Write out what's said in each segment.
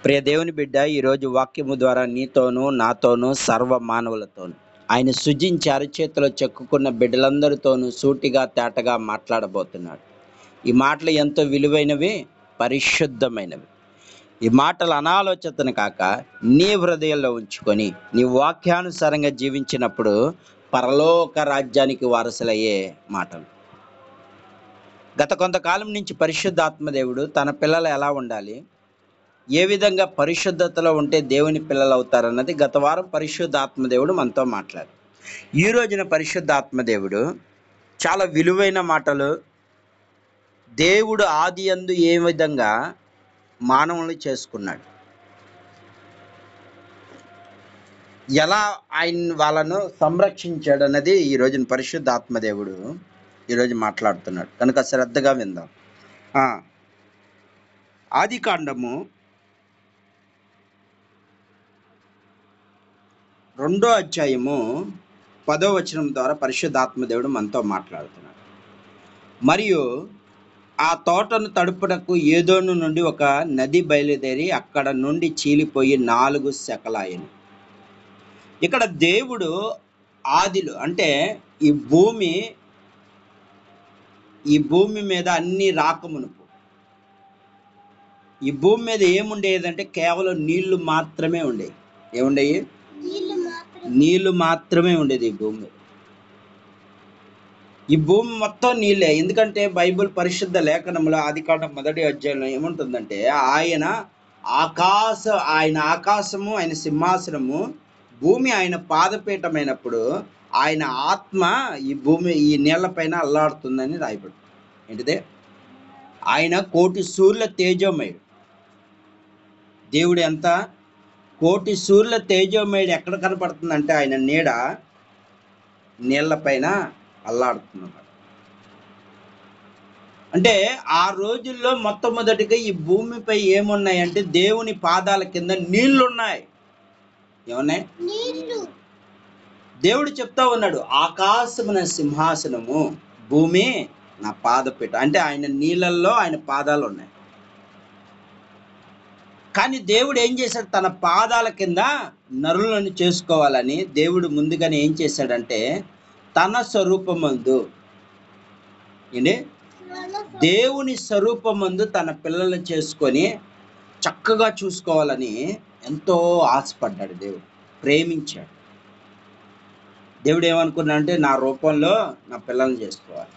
ప్రియ దేవుని బిడ్డ, ఈరోజు వాక్యము ద్వారా నీతోనూ నాతోనూ సర్వ మానవులతోనూ ఆయన సృజించి అరచేతిలో చెక్కుకున్న బిడ్డలందరితోనూ సూటిగా తేటగా మాట్లాడబోతున్నాడు. ఈ మాటలు ఎంతో విలువైనవి, పరిశుద్ధమైనవి. ఈ మాటలు అనాలోచితను కాక నీ హృదయంలో ఉంచుకొని నీ వాక్యానుసారంగా జీవించినప్పుడు పరలోక రాజ్యానికి వారసులయ్యే మాటలు. గత కొంతకాలం నుంచి పరిశుద్ధాత్మదేవుడు తన పిల్లలు ఎలా ఉండాలి, ఏ విధంగా పరిశుద్ధతలో ఉంటే దేవుని పిల్లలు అవుతారన్నది గత వారం పరిశుద్ధాత్మదేవుడు మనతో మాట్లాడు. ఈ రోజున పరిశుద్ధాత్మదేవుడు చాలా విలువైన మాటలు, దేవుడు ఆది యందు ఏ విధంగా మానవుల్ని చేసుకున్నాడు, ఎలా ఆయన వాళ్ళను సంరక్షించాడు అన్నది ఈ రోజున పరిశుద్ధాత్మదేవుడు ఈరోజు మాట్లాడుతున్నాడు. కనుక శ్రద్ధగా విందాం. ఆది కాండము 2వ అధ్యాయము 10వ వచనం ద్వారా పరిశుద్ధాత్మదేవుడు మనతో మాట్లాడుతున్నాడు. మరియు ఆ తోటను తడుపుటకు ఏదోను నుండి ఒక నది బయలుదేరి అక్కడ నుండి చీలిపోయి 4 శకలాయను. ఇక్కడ దేవుడు ఆదిలో అంటే ఈ భూమి మీద అన్ని రాకమునుపు ఈ భూమి మీద ఏముండేదంటే కేవలం నీళ్లు మాత్రమే ఉండేవి. ఏముండేవి? నీళ్లు మాత్రమే ఉండేది ఈ భూమి మీద. ఈ భూమి మొత్తం నీళ్ళే. ఎందుకంటే బైబిల్ పరిశుద్ధ లేఖనంలో ఆదికాండం 1వ అధ్యాయంలో ఏముంటుందంటే ఆయన ఆకాశము ఆయన సింహాసనము, భూమి ఆయన పాదపీఠమైనప్పుడు ఆయన ఆత్మ ఈ నీళ్ల పైన అల్లాడుతుందని రాయబడి. ఏంటిదే? ఆయన 1,000,000 సూర్యుల తేజోమయుడు. దేవుడు ఎంత? 1,000,000 సూర్యుల తేజోమయుడు. ఎక్కడ కనపడుతుందంటే ఆయన నీడ నీళ్ల పైన అల్లాడుతున్నమాట. అంటే ఆ రోజుల్లో మొట్టమొదటిగా ఈ భూమిపై ఏమున్నాయంటే దేవుని పాదాల కింద నీళ్లున్నాయి. ఏమున్నాయి? దేవుడు చెప్తా ఉన్నాడు, ఆకాశము నా సింహాసనము, భూమి నా పాదపీఠ. అంటే ఆయన నీళ్ళల్లో ఆయన పాదాలు ఉన్నాయి. కానీ దేవుడు ఏం చేశాడు? తన పాదాల కింద నరులను చేసుకోవాలని దేవుడు ముందుగానే ఏం చేశాడంటే తన స్వరూపమందు, దేవుని స్వరూపమందు తన పిల్లలను చేసుకొని చక్కగా చూసుకోవాలని ఎంతో ఆశపడ్డాడు. దేవుడు ప్రేమించాడు. దేవుడు ఏమనుకున్నాడంటే నా రూపంలో నా పిల్లల్ని చేసుకోవాలి.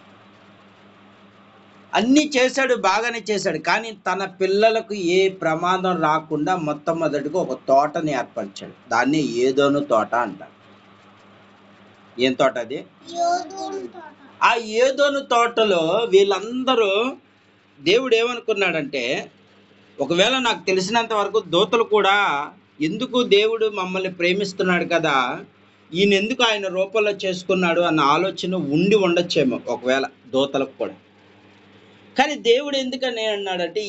అన్నీ చేశాడు, బాగానే చేశాడు. కానీ తన పిల్లలకు ఏ ప్రమాదం రాకుండా మొట్టమొదటిగా ఒక తోటని ఏర్పరిచాడు. దాన్ని ఏదోను తోట అంటారు. ఏం తోట అది? ఆ ఏదోను తోటలో వీళ్ళందరూ దేవుడు ఏమనుకున్నాడంటే, ఒకవేళ నాకు తెలిసినంత వరకు దూతలు కూడా ఎందుకు దేవుడు మమ్మల్ని ప్రేమిస్తున్నాడు కదా, ఈయన ఎందుకు ఆయన రూపంలో చేసుకున్నాడు అన్న ఆలోచన ఉండి ఉండొచ్చేమో ఒకవేళ దూతలకు కూడా. కానీ దేవుడు ఎందుకని అన్నాడంటే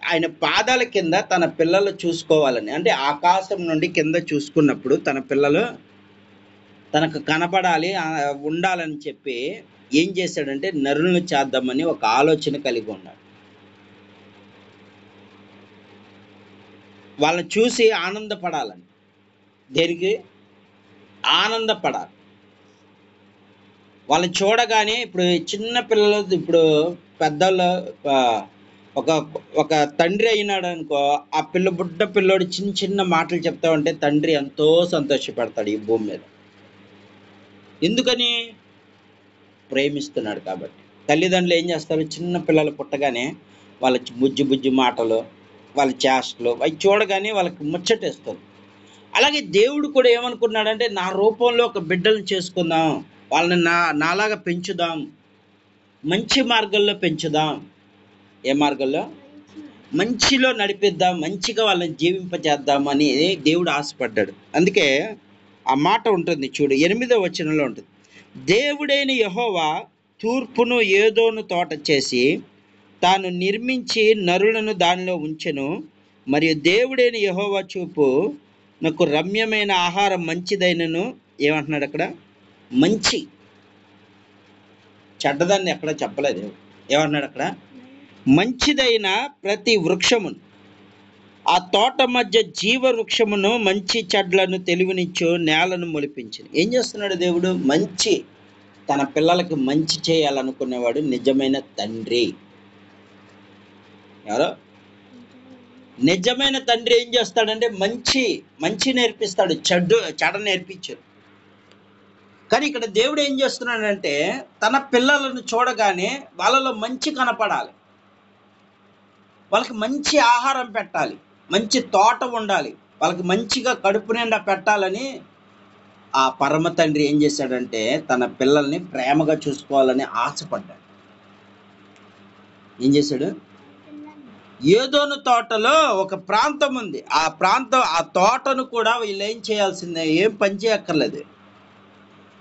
ఆయన పాదాల కింద తన పిల్లలు చూసుకోవాలని. అంటే ఆకాశం నుండి కింద చూసుకున్నప్పుడు తన పిల్లలు తనకు కనపడాలి, ఉండాలని చెప్పి ఏం చేశాడంటే నరులను చేద్దామని ఒక ఆలోచన కలిగి ఉన్నాడు. వాళ్ళని చూసి ఆనందపడాలని. దేనికి ఆనందపడాలి? వాళ్ళని చూడగానే ఇప్పుడు చిన్న పిల్లలు, ఇప్పుడు పెద్దలు, ఒక తండ్రి అయినాడు అనుకో, ఆ బుడ్డ పిల్లోడు చిన్న చిన్న మాటలు చెప్తా ఉంటే తండ్రి ఎంతో సంతోషపడతాడు ఈ భూమి మీద. ఎందుకని? ప్రేమిస్తున్నాడు కాబట్టి. తల్లిదండ్రులు ఏం చేస్తారు? చిన్న పిల్లలు పుట్టగానే వాళ్ళ బుజ్జి మాటలు, వాళ్ళ చేష్టలు అవి చూడగానే వాళ్ళకి ముచ్చటేస్తుంది. అలాగే దేవుడు కూడా ఏమనుకున్నాడంటే నా రూపంలో ఒక బిడ్డలను చేసుకుందాం, వాళ్ళని నాలాగా పెంచుదాం, మంచి మార్గంలో పెంచుదాం. ఏ మార్గంలో? మంచిలో నడిపిద్దాం, మంచిగా వాళ్ళని జీవింపజేద్దాం అని దేవుడు ఆశపడ్డాడు. అందుకే ఆ మాట ఉంటుంది చూడు, 8వ వచనంలో ఉంటుంది, దేవుడైన యెహోవా తూర్పును ఏదోను తోట చేసి తాను నిర్మించి నరులను దానిలో ఉంచెను. మరియు దేవుడైన యెహోవా చూపు నాకు రమ్యమైన ఆహారం మంచిదైనను. ఏమంటున్నాడు అక్కడ? మంచి, చెడ్డదాన్ని ఎక్కడ చెప్పలేదు. ఏమన్నాడు అక్కడ? మంచిదైన ప్రతి వృక్షమును ఆ తోట మధ్య జీవ వృక్షమును మంచి చెడ్లను తెలివినిచ్చు నేలను మొలిపించింది. ఏం చేస్తున్నాడు దేవుడు? మంచి, తన పిల్లలకి మంచి చేయాలనుకునేవాడు నిజమైన తండ్రి. ఎవరో నిజమైన తండ్రి ఏం చేస్తాడంటే మంచి నేర్పిస్తాడు, చెడ నేర్పించాడు. కానీ ఇక్కడ దేవుడు ఏం చేస్తున్నాడంటే తన పిల్లలను చూడగానే వాళ్ళలో మంచి కనపడాలి, వాళ్ళకి మంచి ఆహారం పెట్టాలి, మంచి తోట ఉండాలి, వాళ్ళకి మంచిగా కడుపు నిండా పెట్టాలని ఆ పరమ తండ్రి ఏం చేశాడంటే తన పిల్లల్ని ప్రేమగా చూసుకోవాలని ఆశపడ్డాడు. ఏం చేశాడు? ఏదోను తోటలో ఒక ప్రాంతం ఉంది. ఆ తోటను కూడా వీళ్ళు ఏం చేయాల్సిందే, ఏం పని చేయక్కర్లేదు,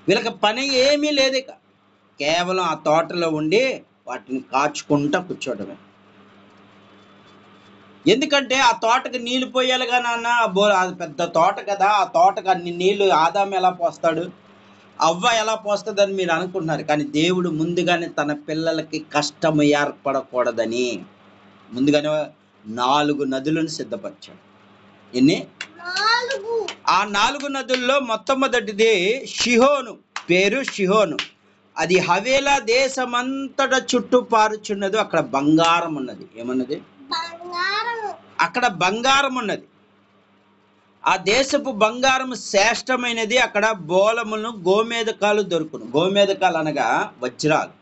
వీళ్ళకి పని ఏమీ లేదు, ఇక కేవలం ఆ తోటలో ఉండి వాటిని కాచుకుంటా కూర్చోవడమే. ఎందుకంటే ఆ తోటకి నీళ్లు పోయాలిగా నాన్న, అది పెద్ద తోట కదా, ఆ తోటకు అన్ని నీళ్లు ఆదాము ఎలా పోస్తాడు, అవ్వ ఎలా పోస్తుందని మీరు అనుకుంటున్నారు. కానీ దేవుడు ముందుగానే తన పిల్లలకి కష్టం ఏర్పడకూడదని ముందుగానే 4 నదులను సిద్ధపరిచాడు. ఎన్ని? ఆ 4 నదుల్లో మొట్టమొదటిది షిహోను, పేరు షిహోను. అది హవేలా దేశమంతటా చుట్టూ పారుచున్నది. అక్కడ బంగారం ఉన్నది. ఏమన్నది? అక్కడ బంగారం ఉన్నది. ఆ దేశపు బంగారం శ్రేష్టమైనది. అక్కడ బోలములను గోమేధకాలు దొరుకును. గోమేధకాలు అనగా వజ్రాలు.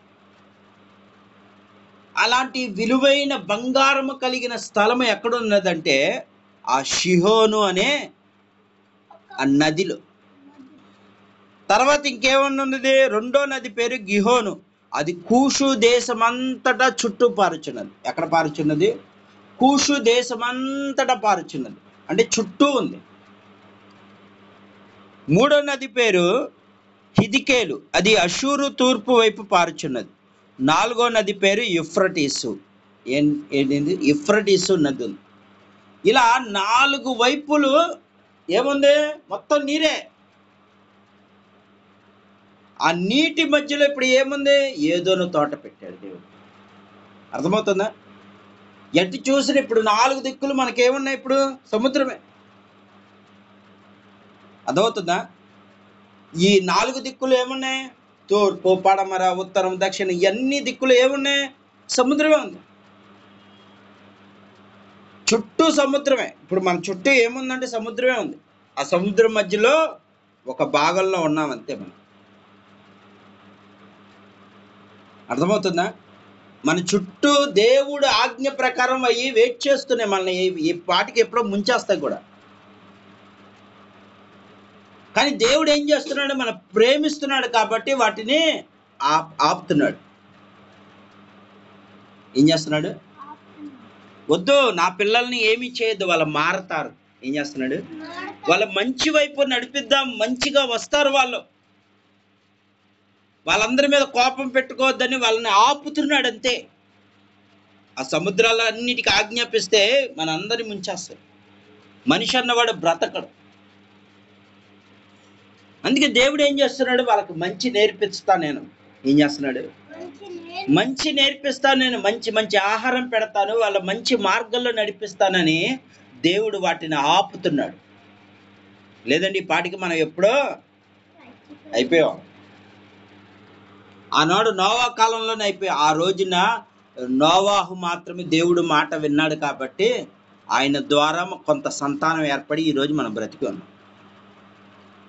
అలాంటి విలువైన బంగారము కలిగిన స్థలము ఎక్కడున్నదంటే ఆ షిహోను అనే ఆ నదిలో. తర్వాత ఇంకేమన్నది? రెండో నది పేరు గిహోను. అది కూషు దేశమంతటా చుట్టూ పారుచున్నది. ఎక్కడ పారుచున్నది? కూషు దేశమంతటా పారుచున్నది, అంటే చుట్టూ ఉంది. మూడో నది పేరు హిదికేలు. అది అషూరు తూర్పు వైపు పారుచున్నది. 4వ నది పేరు యూఫ్రటీసు. ఏంటి? యూఫ్రటీసు నది ఉంది. ఇలా 4 వైపులు ఏముంది? మొత్తం నీరే. ఆ నీటి మధ్యలో ఇప్పుడు ఏముంది? ఏదోను తోట పెట్టాడు దేవుడు. అర్థమవుతుందా? ఎటు చూసిన ఇప్పుడు 4 దిక్కులు మనకేమున్నాయి? ఇప్పుడు సముద్రమే. అర్థమవుతుందా? ఈ 4 దిక్కులు ఏమున్నాయి? తూర్పు, పడమర, ఉత్తరం, దక్షిణ, ఇవన్నీ దిక్కులు ఏమున్నాయి? సముద్రమే ఉంది. చుట్టూ సముద్రమే. ఇప్పుడు మన చుట్టూ ఏముందంటే సముద్రమే ఉంది. ఆ సముద్రం మధ్యలో ఒక భాగంలో ఉన్నాం అంతే మనం. అర్థమవుతుందా? మన చుట్టూ దేవుడు ఆజ్ఞ ప్రకారం అయ్యి వెయిట్ చేస్తున్నాయి మనల్ని. ఈ పాటికి ఎప్పుడో ముంచేస్తాయి కూడా. కానీ దేవుడు ఏం చేస్తున్నాడు? మనం ప్రేమిస్తున్నాడు కాబట్టి వాటిని ఆపుతున్నాడు. ఏం చేస్తున్నాడు? వద్దు, నా పిల్లల్ని ఏమి చేయొద్దు, వాళ్ళు మారతారు. ఏం చేస్తున్నాడు? వాళ్ళ మంచి వైపు నడిపిద్దాం, మంచిగా వస్తారు వాళ్ళు, వాళ్ళందరి మీద కోపం పెట్టుకోవద్దని వాళ్ళని ఆపుతున్నాడు అంతే. ఆ సముద్రాలు అన్నిటికీ ఆజ్ఞాపిస్తే మనందరి ముంచేస్తాడు. మనిషి అన్నవాడు బ్రతకడు. అందుకే దేవుడు ఏం చేస్తున్నాడు? వాళ్ళకి మంచి నేర్పిస్తా నేను. ఏం చేస్తున్నాడు? మంచి నేర్పిస్తా నేను, మంచి ఆహారం పెడతాను, వాళ్ళ మంచి మార్గంలో నడిపిస్తానని దేవుడు వాటిని ఆపుతున్నాడు. లేదండి ఈ పాటికి మనం ఎప్పుడో అయిపోయాం. ఆనాడు నోవా కాలంలోనే అయిపోయాం. ఆ రోజున నోవాహు మాత్రమే దేవుడు మాట విన్నాడు కాబట్టి ఆయన ద్వారా కొంత సంతానం ఏర్పడి ఈరోజు మనం బ్రతికి ఉన్నాం.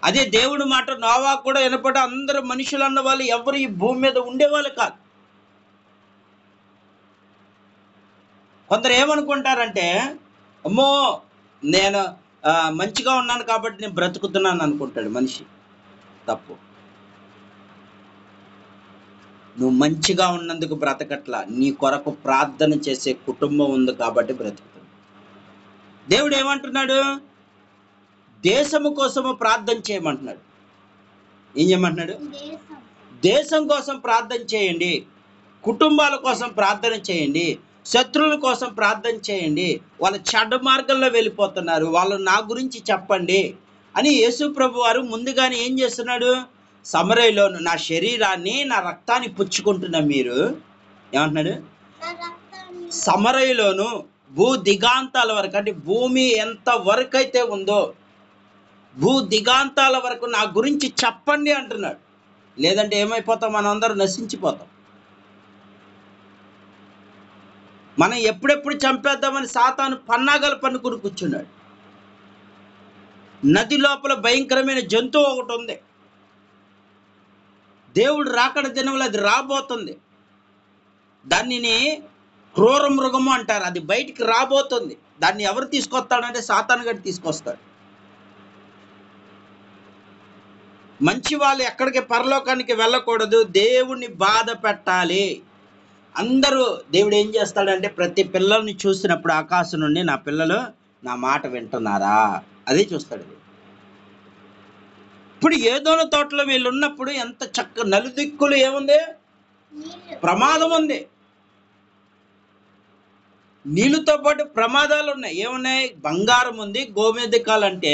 అదే దేవుడి మాట నోవా కూడా వినపడి అందరూ మనుషులు అన్న వాళ్ళు ఎవరు ఈ భూమి మీద ఉండేవాళ్ళు కాదు. కొందరు ఏమనుకుంటారంటే, అమ్మో నేను మంచిగా ఉన్నాను కాబట్టి నేను బ్రతుకుతున్నాను అనుకుంటాడు మనిషి. తప్పు. నువ్వు మంచిగా ఉన్నందుకు బ్రతకట్లా, నీ కొరకు ప్రార్థన చేసే కుటుంబం ఉంది కాబట్టి బ్రతుకుతుంది. దేవుడు ఏమంటున్నాడు? దేశము కోసము ప్రార్థన చేయమంటున్నాడు. ఏం చేయమంటున్నాడు? దేశం కోసం ప్రార్థన చేయండి, కుటుంబాల కోసం ప్రార్థన చేయండి, శత్రువుల కోసం ప్రార్థన చేయండి, వాళ్ళ చెడ్డ మార్గంలో వెళ్ళిపోతున్నారు, వాళ్ళు నా గురించి చెప్పండి అని యేసు ప్రభు వారు ముందుగానే ఏం చేస్తున్నాడు? సమరయలో నా శరీరాన్ని నా రక్తాన్ని పుచ్చుకుంటున్న మీరు ఏమంటున్నాడు? సమరయలోను భూ దిగాంతాల వరకు, అంటే భూమి ఎంత వరకు అయితే ఉందో భూ దిగాంతాల వరకు నా గురించి చెప్పండి అంటున్నాడు. లేదంటే ఏమైపోతాం, మనం అందరం నశించిపోతాం. మనం ఎప్పుడెప్పుడు చంపేద్దామని సాతాను పన్నాగాలు పన్నుకుని కూర్చున్నాడు. నది లోపల భయంకరమైన జంతువు ఒకటి ఉంది. దేవుడు రాకడ దినంలో అది రాబోతుంది. దానిని క్రూర మృగము అంటారు. అది బయటికి రాబోతుంది. దాన్ని ఎవరు తీసుకొస్తాడంటే సాతాను గడి తీసుకొస్తాడు. మంచి వాళ్ళు ఎక్కడికి పరలోకానికి వెళ్ళకూడదు, దేవుణ్ణి బాధ పెట్టాలి. అందరూ దేవుడు ఏం చేస్తాడంటే ప్రతి పిల్లల్ని చూసినప్పుడు ఆకాశం నుండి నా పిల్లలు నా మాట వింటున్నారా అదే చూస్తాడు. ఇప్పుడు ఏదోన తోటలో వీళ్ళు ఉన్నప్పుడు ఎంత నలుదిక్కులు ఏముంది, ప్రమాదం ఉంది. నీళ్ళతో పాటు ప్రమాదాలు ఉన్నాయి. ఏమున్నాయి, బంగారం ఉంది. గోమేధికాలు అంటే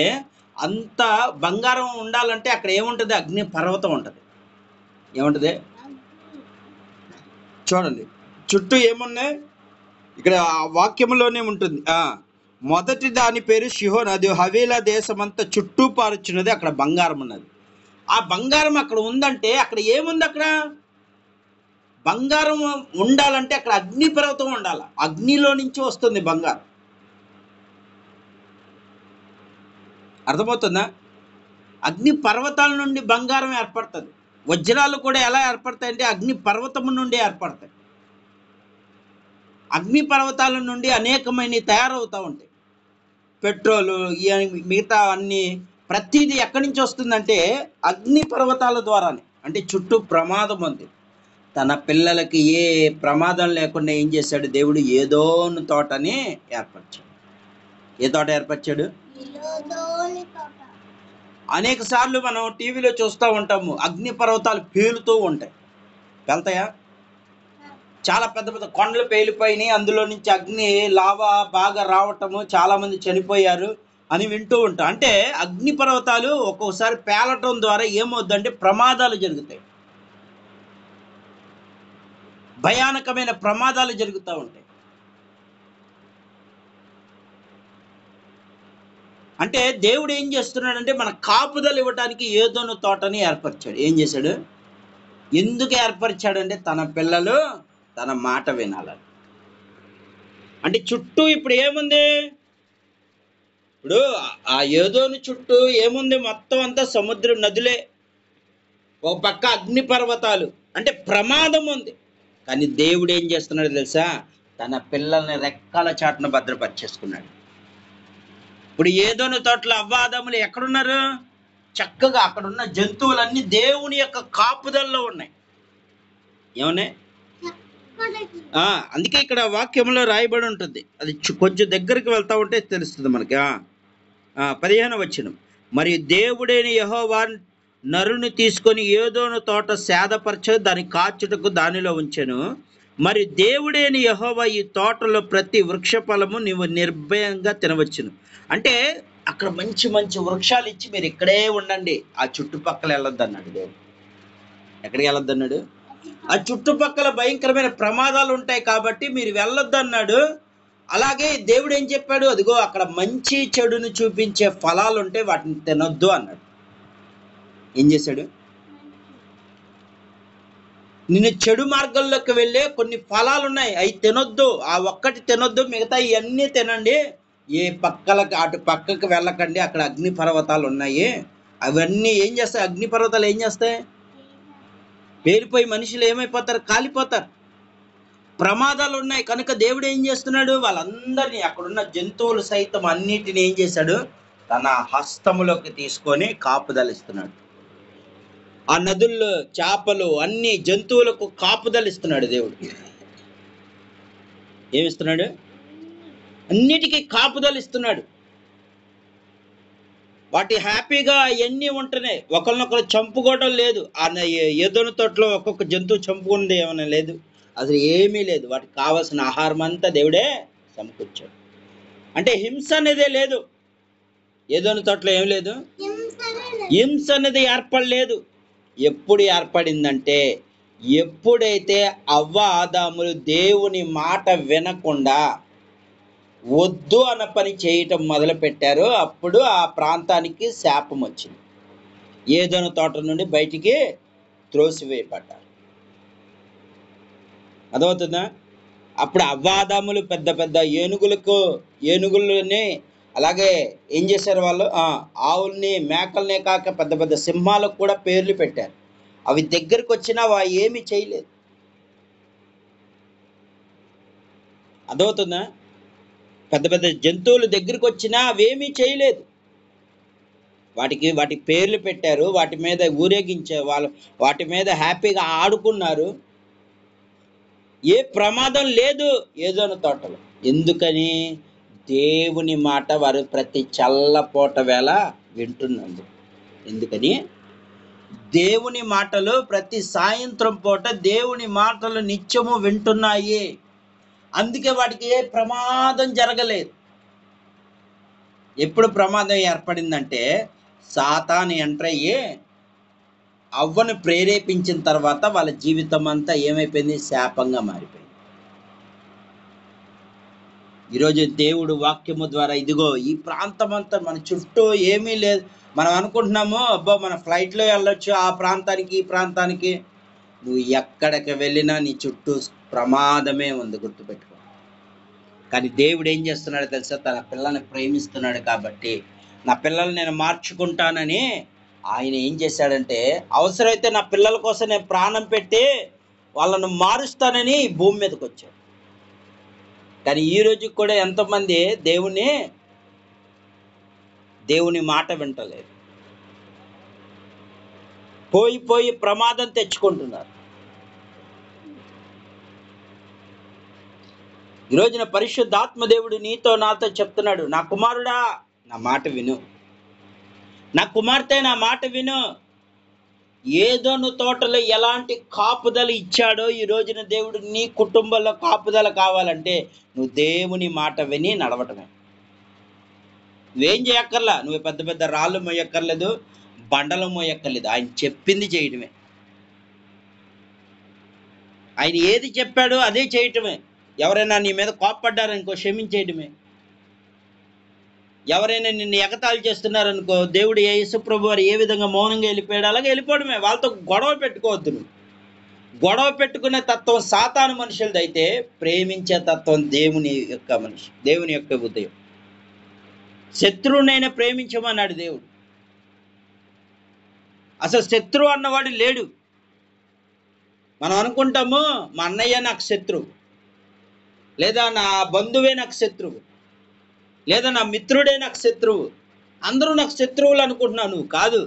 అంత బంగారం ఉండాలంటే అక్కడ ఏముంటుంది, అగ్ని పర్వతం ఉంటుంది. ఏముంటుంది చూడండి, చుట్టూ ఏమున్నాయి ఇక్కడ వాక్యంలోనే ఉంటుంది. మొదటి దాని పేరు షిహోన్, అది హవీలా దేశమంతా చుట్టూ పారుచున్నది, అక్కడ బంగారం ఉన్నది. ఆ బంగారం అక్కడ ఉందంటే అక్కడ ఏముంది, అక్కడ బంగారం ఉండాలంటే అక్కడ అగ్ని పర్వతం ఉండాలి. అగ్నిలో నుంచి వస్తుంది బంగారం. అర్థమవుతుందా? అగ్ని పర్వతాల నుండి బంగారం ఏర్పడుతుంది. వజ్రాలు కూడా ఎలా ఏర్పడతాయంటే అగ్ని పర్వతం నుండి ఏర్పడతాయి. అగ్ని పర్వతాల నుండి అనేకమైన తయారవుతూ ఉంటాయి. పెట్రోలు, మిగతా అన్ని ప్రతిదీ ఎక్కడి నుంచి వస్తుందంటే అగ్ని పర్వతాల ద్వారానే. అంటే చుట్టూ ప్రమాదం ఉంది. తన పిల్లలకి ఏ ప్రమాదం లేకుండా ఏం చేశాడు దేవుడు, ఏదోను తోటని ఏర్పరిచాడు. ఏ తోట ఏర్పరిచాడు? అనేక సార్లు మనం టీవీలో చూస్తూ ఉంటాము, అగ్ని పర్వతాలు పేలుతూ ఉంటాయి. వెళ్తాయా? చాలా పెద్ద పెద్ద కొండలు పేలిపోయినాయి, అందులో నుంచి అగ్ని లావా బాగా రావటము, చాలా మంది చనిపోయారు అని వింటూ ఉంటాం. అంటే అగ్ని పర్వతాలు ఒక్కొక్కసారి పేలటం ద్వారా ఏమవుద్దంటే ప్రమాదాలు జరుగుతాయి, భయానకమైన ప్రమాదాలు జరుగుతూ ఉంటాయి. అంటే దేవుడు ఏం చేస్తున్నాడంటే మన కాపుదలు ఇవ్వటానికి ఏదోను తోటని ఏర్పరిచాడు. ఏం చేశాడు, ఎందుకు ఏర్పరిచాడంటే తన పిల్లలు తన మాట వినాలని. అంటే చుట్టూ ఇప్పుడు ఏముంది, ఇప్పుడు ఆ ఏదోను చుట్టూ ఏముంది, మొత్తం అంతా సముద్రం, నదులే. ఒక పక్క అగ్ని పర్వతాలు, అంటే ప్రమాదం ఉంది. కానీ దేవుడు ఏం చేస్తున్నాడు తెలుసా, తన పిల్లల్ని రెక్కల చాటున భద్రపరిచేసుకున్నాడు. ఇప్పుడు ఏదోను తోటలో అవ్వాదములు ఎక్కడున్నారు, చక్కగా అక్కడున్న జంతువులన్నీ దేవుని యొక్క కాపుదల్లో ఉన్నాయి. ఏమన్నాయి? అందుకే ఇక్కడ వాక్యంలో రాయబడి ఉంటుంది. అది కొంచెం దగ్గరికి వెళ్తా ఉంటే తెలుస్తుంది మనకి. 15వ వచనం, మరి దేవుడైన యెహోవా నరుని తీసుకొని ఏదోను తోట సేదపరచ దాని కాచుటకు దానిలో ఉంచెను. మరి దేవుడైన యెహోవా ఈ తోటలో ప్రతి వృక్ష ఫలము నీవు నిర్భయంగా తినవచ్చును. అంటే అక్కడ మంచి మంచి వృక్షాలు ఇచ్చి మీరు ఇక్కడే ఉండండి, ఆ చుట్టుపక్కల వెళ్ళొద్దు అన్నాడు దేవుడు. ఎక్కడికి వెళ్ళొద్దు అన్నాడు? ఆ చుట్టుపక్కల భయంకరమైన ప్రమాదాలు ఉంటాయి కాబట్టి మీరు వెళ్ళొద్దు అన్నాడు. అలాగే దేవుడు ఏం చెప్పాడు, అదిగో అక్కడ మంచి చెడును చూపించే ఫలాలు ఉంటే వాటిని తినొద్దు అన్నాడు. ఏం చేశాడు, నిన్ను చెడు మార్గంలోకి వెళ్ళే కొన్ని ఫలాలు ఉన్నాయి, అవి తినొద్దు. ఆ ఒక్కటి తినొద్దు, మిగతా ఇవన్నీ తినండి. ఏ పక్కలకి అటు పక్కకి వెళ్ళకండి, అక్కడ అగ్ని పర్వతాలు ఉన్నాయి. అవన్నీ ఏం చేస్తాయి, అగ్ని పర్వతాలు ఏం చేస్తాయి, పేలిపోయి మనుషులు ఏమైపోతారు, కాలిపోతారు. ప్రమాదాలు ఉన్నాయి కనుక దేవుడు ఏం చేస్తున్నాడు, వాళ్ళందరినీ అక్కడున్న జంతువులు సైతం అన్నిటిని ఏం చేశాడు, తన హస్తములోకి తీసుకొని కాపుదలిస్తున్నాడు. ఆ నదుల్లో చేపలు అన్ని జంతువులకు కాపుదలిస్తున్నాడు దేవుడు. ఏమిస్తున్నాడు, అన్నిటికీ కాపుదలిస్తున్నాడు. వాటి హ్యాపీగా అవన్నీ ఉంటున్నాయి, ఒకరినొకరు చంపుకోవడం లేదు. ఏదోను తోటలో ఒక్కొక్క జంతువు చంపుకుంది ఏమైనా లేదు, అసలు ఏమీ లేదు. వాటికి కావాల్సిన ఆహారం అంతా దేవుడే సమకూర్చాడు. అంటే హింస అనేదే లేదు, ఏదోను తోటలో ఏం లేదు, హింస అనేది ఏర్పడలేదు. ఎప్పుడు ఏర్పడిందంటే ఎప్పుడైతే అవ్వ ఆదాములు దేవుని మాట వినకుండా వద్దు అన్న పని చేయటం మొదలు పెట్టారు. అప్పుడు ఆ ప్రాంతానికి శాపం వచ్చింది. ఏదోను తోట నుండి బయటికి త్రోసివేయబడ్డారు. అర్థమవుతుందా? అప్పుడు అవ్వాదాములు పెద్ద పెద్ద ఏనుగులని అలాగే ఏం చేశారు వాళ్ళు, ఆవుల్ని మేకల్నే కాక పెద్ద పెద్ద సింహాలకు కూడా పేర్లు పెట్టారు. అవి దగ్గరికి వచ్చినా ఏమీ చేయలేదు. అర్థమవుతుందా? పెద్ద పెద్ద జంతువులు దగ్గరికి వచ్చినా అవేమీ చేయలేదు. వాటి పేర్లు పెట్టారు, వాటి మీద ఊరేగించే వాళ్ళు, వాటి మీద హ్యాపీగా ఆడుకున్నారు. ఏ ప్రమాదం లేదు ఏదోను తోటలో. ఎందుకని? దేవుని మాట వారు ప్రతి చల్లపోట వేళ వింటున్నారు. ఎందుకని? దేవుని మాటలు ప్రతి సాయంత్రం పూట దేవుని మాటలు నిత్యము వింటున్నాయి. అందుకే వాటికి ఏ ప్రమాదం జరగలేదు. ఎప్పుడు ప్రమాదం ఏర్పడిందంటే సాతాను ఎంటర్ అయ్యి అవ్వను ప్రేరేపించిన తర్వాత వాళ్ళ జీవితం అంతా ఏమైపోయింది? శాపంగా మారిపోయింది. ఈరోజు దేవుడు వాక్యము ద్వారా ఇదిగో ఈ ప్రాంతం అంతా మన చుట్టూ ఏమీ లేదు. మనం అనుకుంటున్నాము అబ్బా మన ఫ్లైట్లో వెళ్ళొచ్చు ఆ ప్రాంతానికి ఈ ప్రాంతానికి. నువ్వు ఎక్కడికి వెళ్ళినా నీ చుట్టూ ప్రమాదమే ఉంది, గుర్తుపెట్టుకో. కానీ దేవుడు ఏం చేస్తున్నాడో తెలుసా? తన పిల్లల్ని ప్రేమిస్తున్నాడు కాబట్టి నా పిల్లల్ని నేను మార్చుకుంటానని ఆయన ఏం చేశాడంటే అవసరమైతే నా పిల్లల కోసం నేను ప్రాణం పెట్టి వాళ్ళను మారుస్తానని భూమి మీదకి వచ్చాడు. కానీ ఈ రోజు కూడా ఎంతోమంది దేవుని మాట వింటలేదు, పోయి ప్రమాదం తెచ్చుకుంటున్నారు. ఈ రోజున పరిశుద్ధాత్మ దేవుడు నీతో నాతో చెప్తున్నాడు, నా కుమారుడా నా మాట విను, నా కుమార్తె నా మాట విను. ఏదోను తోటలో ఎలాంటి కాపుదల ఇచ్చాడో ఈ రోజున దేవుడు నీ కుటుంబంలో కాపుదల కావాలంటే నువ్వు దేవుని మాట విని నడవటమే. నువ్వేం చేయక్కర్లా, నువ్వు పెద్ద పెద్ద రాళ్ళు మోయక్కర్లేదు, బండలు మోయక్కర్లేదు. ఆయన చెప్పింది చేయటమే. ఆయన ఏది చెప్పాడో అదే చేయటమే. ఎవరైనా నీ మీద కోప్పడ్డారనుకో క్షమించేయటమే. ఎవరైనా నిన్ను ఎగతాళి చేస్తున్నారనుకో, దేవుడు యేసుప్రభు వారు ఏ విధంగా మౌనంగా వెళ్ళిపోయాడు అలాగే వెళ్ళిపోవడమే. వాళ్ళతో గొడవ పెట్టుకోవద్దు. నువ్వు గొడవ పెట్టుకునే తత్వం సాతాను మనుషులది అయితే ప్రేమించే తత్వం దేవుని యొక్క ఉదయం. శత్రువునైనా ప్రేమించమన్నాడు దేవుడు. అసలు శత్రువు అన్నవాడు లేడు. మనం అనుకుంటాము మా అన్నయ్య నాకు శత్రువు, లేదా నా బంధువే నాకు శత్రువు, లేదా నా మిత్రుడే నాకు శత్రువు. అందరూ నాకు శత్రువులు అనుకుంటున్నావు. నువ్వు కాదు.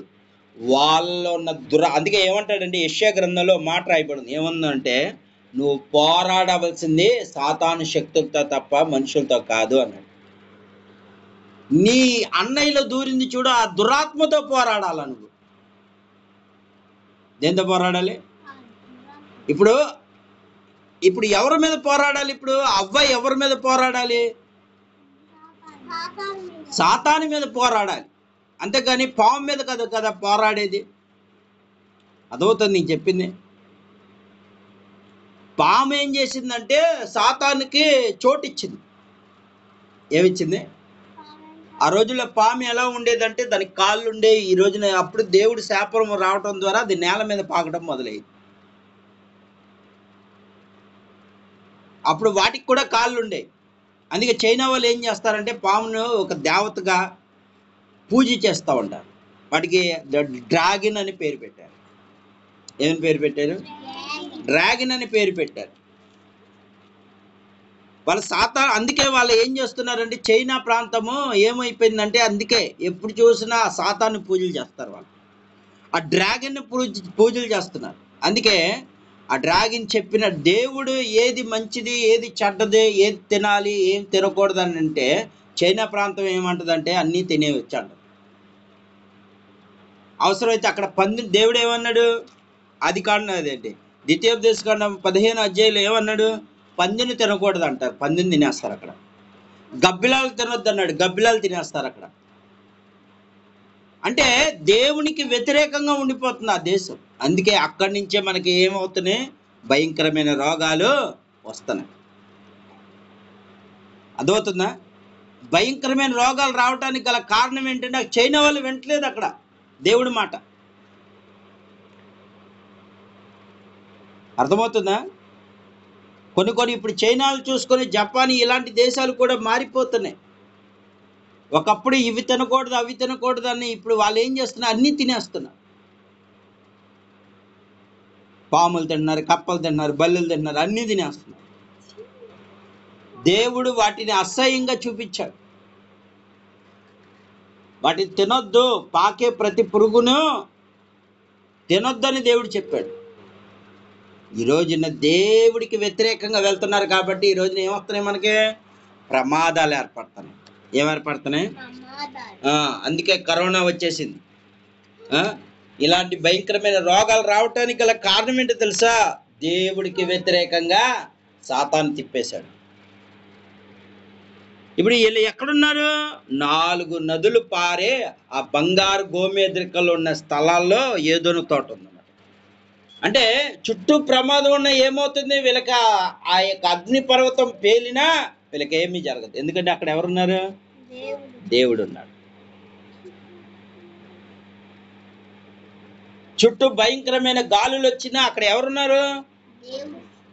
వాళ్ళలో ఉన్న అందుకే ఏమంటాడంటే యెషయా గ్రంథంలో మాట రాయబడింది. ఏముందంటే నువ్వు పోరాడవలసింది సాతాను శక్తులతో తప్ప మనుషులతో కాదు అన్నాడు. నీ అన్నయ్యలో దూరింది చూడు, ఆ దురాత్మతో పోరాడాల. నువ్వు దేంతో పోరాడాలి? ఇప్పుడు ఎవరి మీద పోరాడాలి? ఇప్పుడు అవ్వ ఎవరి మీద పోరాడాలి? సాతాను మీద పోరాడాలి. అంతేగాని పాము మీద కదా పోరాడేది. అదవుతుంది నీకు చెప్పింది. పాము ఏం చేసిందంటే సాతానుకి చోటిచ్చింది. ఏమిచ్చింది? ఆ రోజుల్లో పాము ఎలా ఉండేదంటే దానికి కాళ్ళు ఉండే. ఈ రోజున అప్పుడు దేవుడు శాపం రావటం ద్వారా అది నేల మీద పాకడం మొదలైంది. అప్పుడు వాటికి కూడా కాళ్ళు ఉండే. అందుకే చైనా వాళ్ళు ఏం చేస్తారంటే పామును ఒక దేవతగా పూజ చేస్తూ ఉంటారు. వాటికి డ్రాగన్ అని పేరు పెట్టారు. ఏమని పేరు పెట్టారు? డ్రాగన్ అని పేరు పెట్టారు. వాళ్ళ అందుకే వాళ్ళు ఏం చేస్తున్నారంటే చైనా ప్రాంతము ఏమైపోయిందంటే అందుకే ఎప్పుడు చూసినా సాతాను పూజలు చేస్తారు. వాళ్ళు ఆ డ్రాగన్ పూజలు చేస్తున్నారు. అందుకే ఆ డ్రాగన్ చెప్పిన దేవుడు ఏది మంచిది ఏది చెడ్డది, ఏది తినాలి ఏం తినకూడదు అని అంటే చైనా ప్రాంతం ఏమంటదంటే అన్నీ తినేవచ్చు అంట. అవసరమైతే అక్కడ దేవుడు ఏమన్నాడు? అది కాండం అదేంటి ద్వితీయోపదేశకాండం 15 అధ్యాయంలో ఏమన్నాడు? పందిని తినకూడదు అంటారు. పందిని తినేస్తారు అక్కడ. గబ్బిలాలు తినొద్దు అన్నాడు. గబ్బిలాలు తినేస్తారు అక్కడ. అంటే దేవునికి వ్యతిరేకంగా ఉండిపోతుంది ఆ దేశం. అందుకే అక్కడి నుంచే మనకి ఏమవుతున్నాయి? భయంకరమైన రోగాలు వస్తున్నాయి. అదవుతుందా? భయంకరమైన రోగాలు రావడానికి గల కారణం ఏంటంటే చైనా వాళ్ళు వింటలేదు అక్కడ దేవుడి మాట. అర్థమవుతుందా? కొన్ని ఇప్పుడు చైనాలు చూసుకొని జపాన్ ఇలాంటి దేశాలు కూడా మారిపోతున్నాయి. ఒకప్పుడు ఇవి తినకూడదు అవి తినకూడదు అని ఇప్పుడు వాళ్ళు ఏం చేస్తున్నారు, అన్నీ తినేస్తున్నారు. పాములు తింటున్నారు, కప్పలు తింటున్నారు, బల్లులు తింటున్నారు, అన్నీ తినేస్తున్నారు. దేవుడు వాటిని అసహ్యంగా చూపించాడు. వాటిని తినొద్దు, పాకే ప్రతి పురుగును తినొద్దని దేవుడు చెప్పాడు. ఈ రోజున దేవుడికి వ్యతిరేకంగా వెళ్తున్నారు కాబట్టి ఈ రోజున ఏమొస్తున్నాయి, మనకి ప్రమాదాలు ఏర్పడుతున్నాయి. ఏమేర్పడుతున్నాయి? అందుకే కరోనా వచ్చేసింది. ఇలాంటి భయంకరమైన రోగాలు రావటానికి గల కారణం ఏంటో తెలుసా? దేవుడికి వ్యతిరేకంగా సాతాను తిప్పేశాడు. ఇప్పుడు వీళ్ళు ఎక్కడున్నారు? 4 నదులు పారే ఆ బంగారు గోమేద్రికలు ఉన్న స్థలాల్లో ఏదోను తోట ఉందన్నమాట. అంటే చుట్టూ ప్రమాదం ఉన్న ఏమవుతుంది, వీళ్ళకి ఆ యొక్క అగ్ని పర్వతం పేలినా వీళ్ళకి ఏమీ జరగదు. ఎందుకంటే అక్కడ ఎవరున్నారు? దేవుడు ఉన్నాడు. చుట్టూ భయంకరమైన గాలులు వచ్చినా అక్కడ ఎవరున్నారు?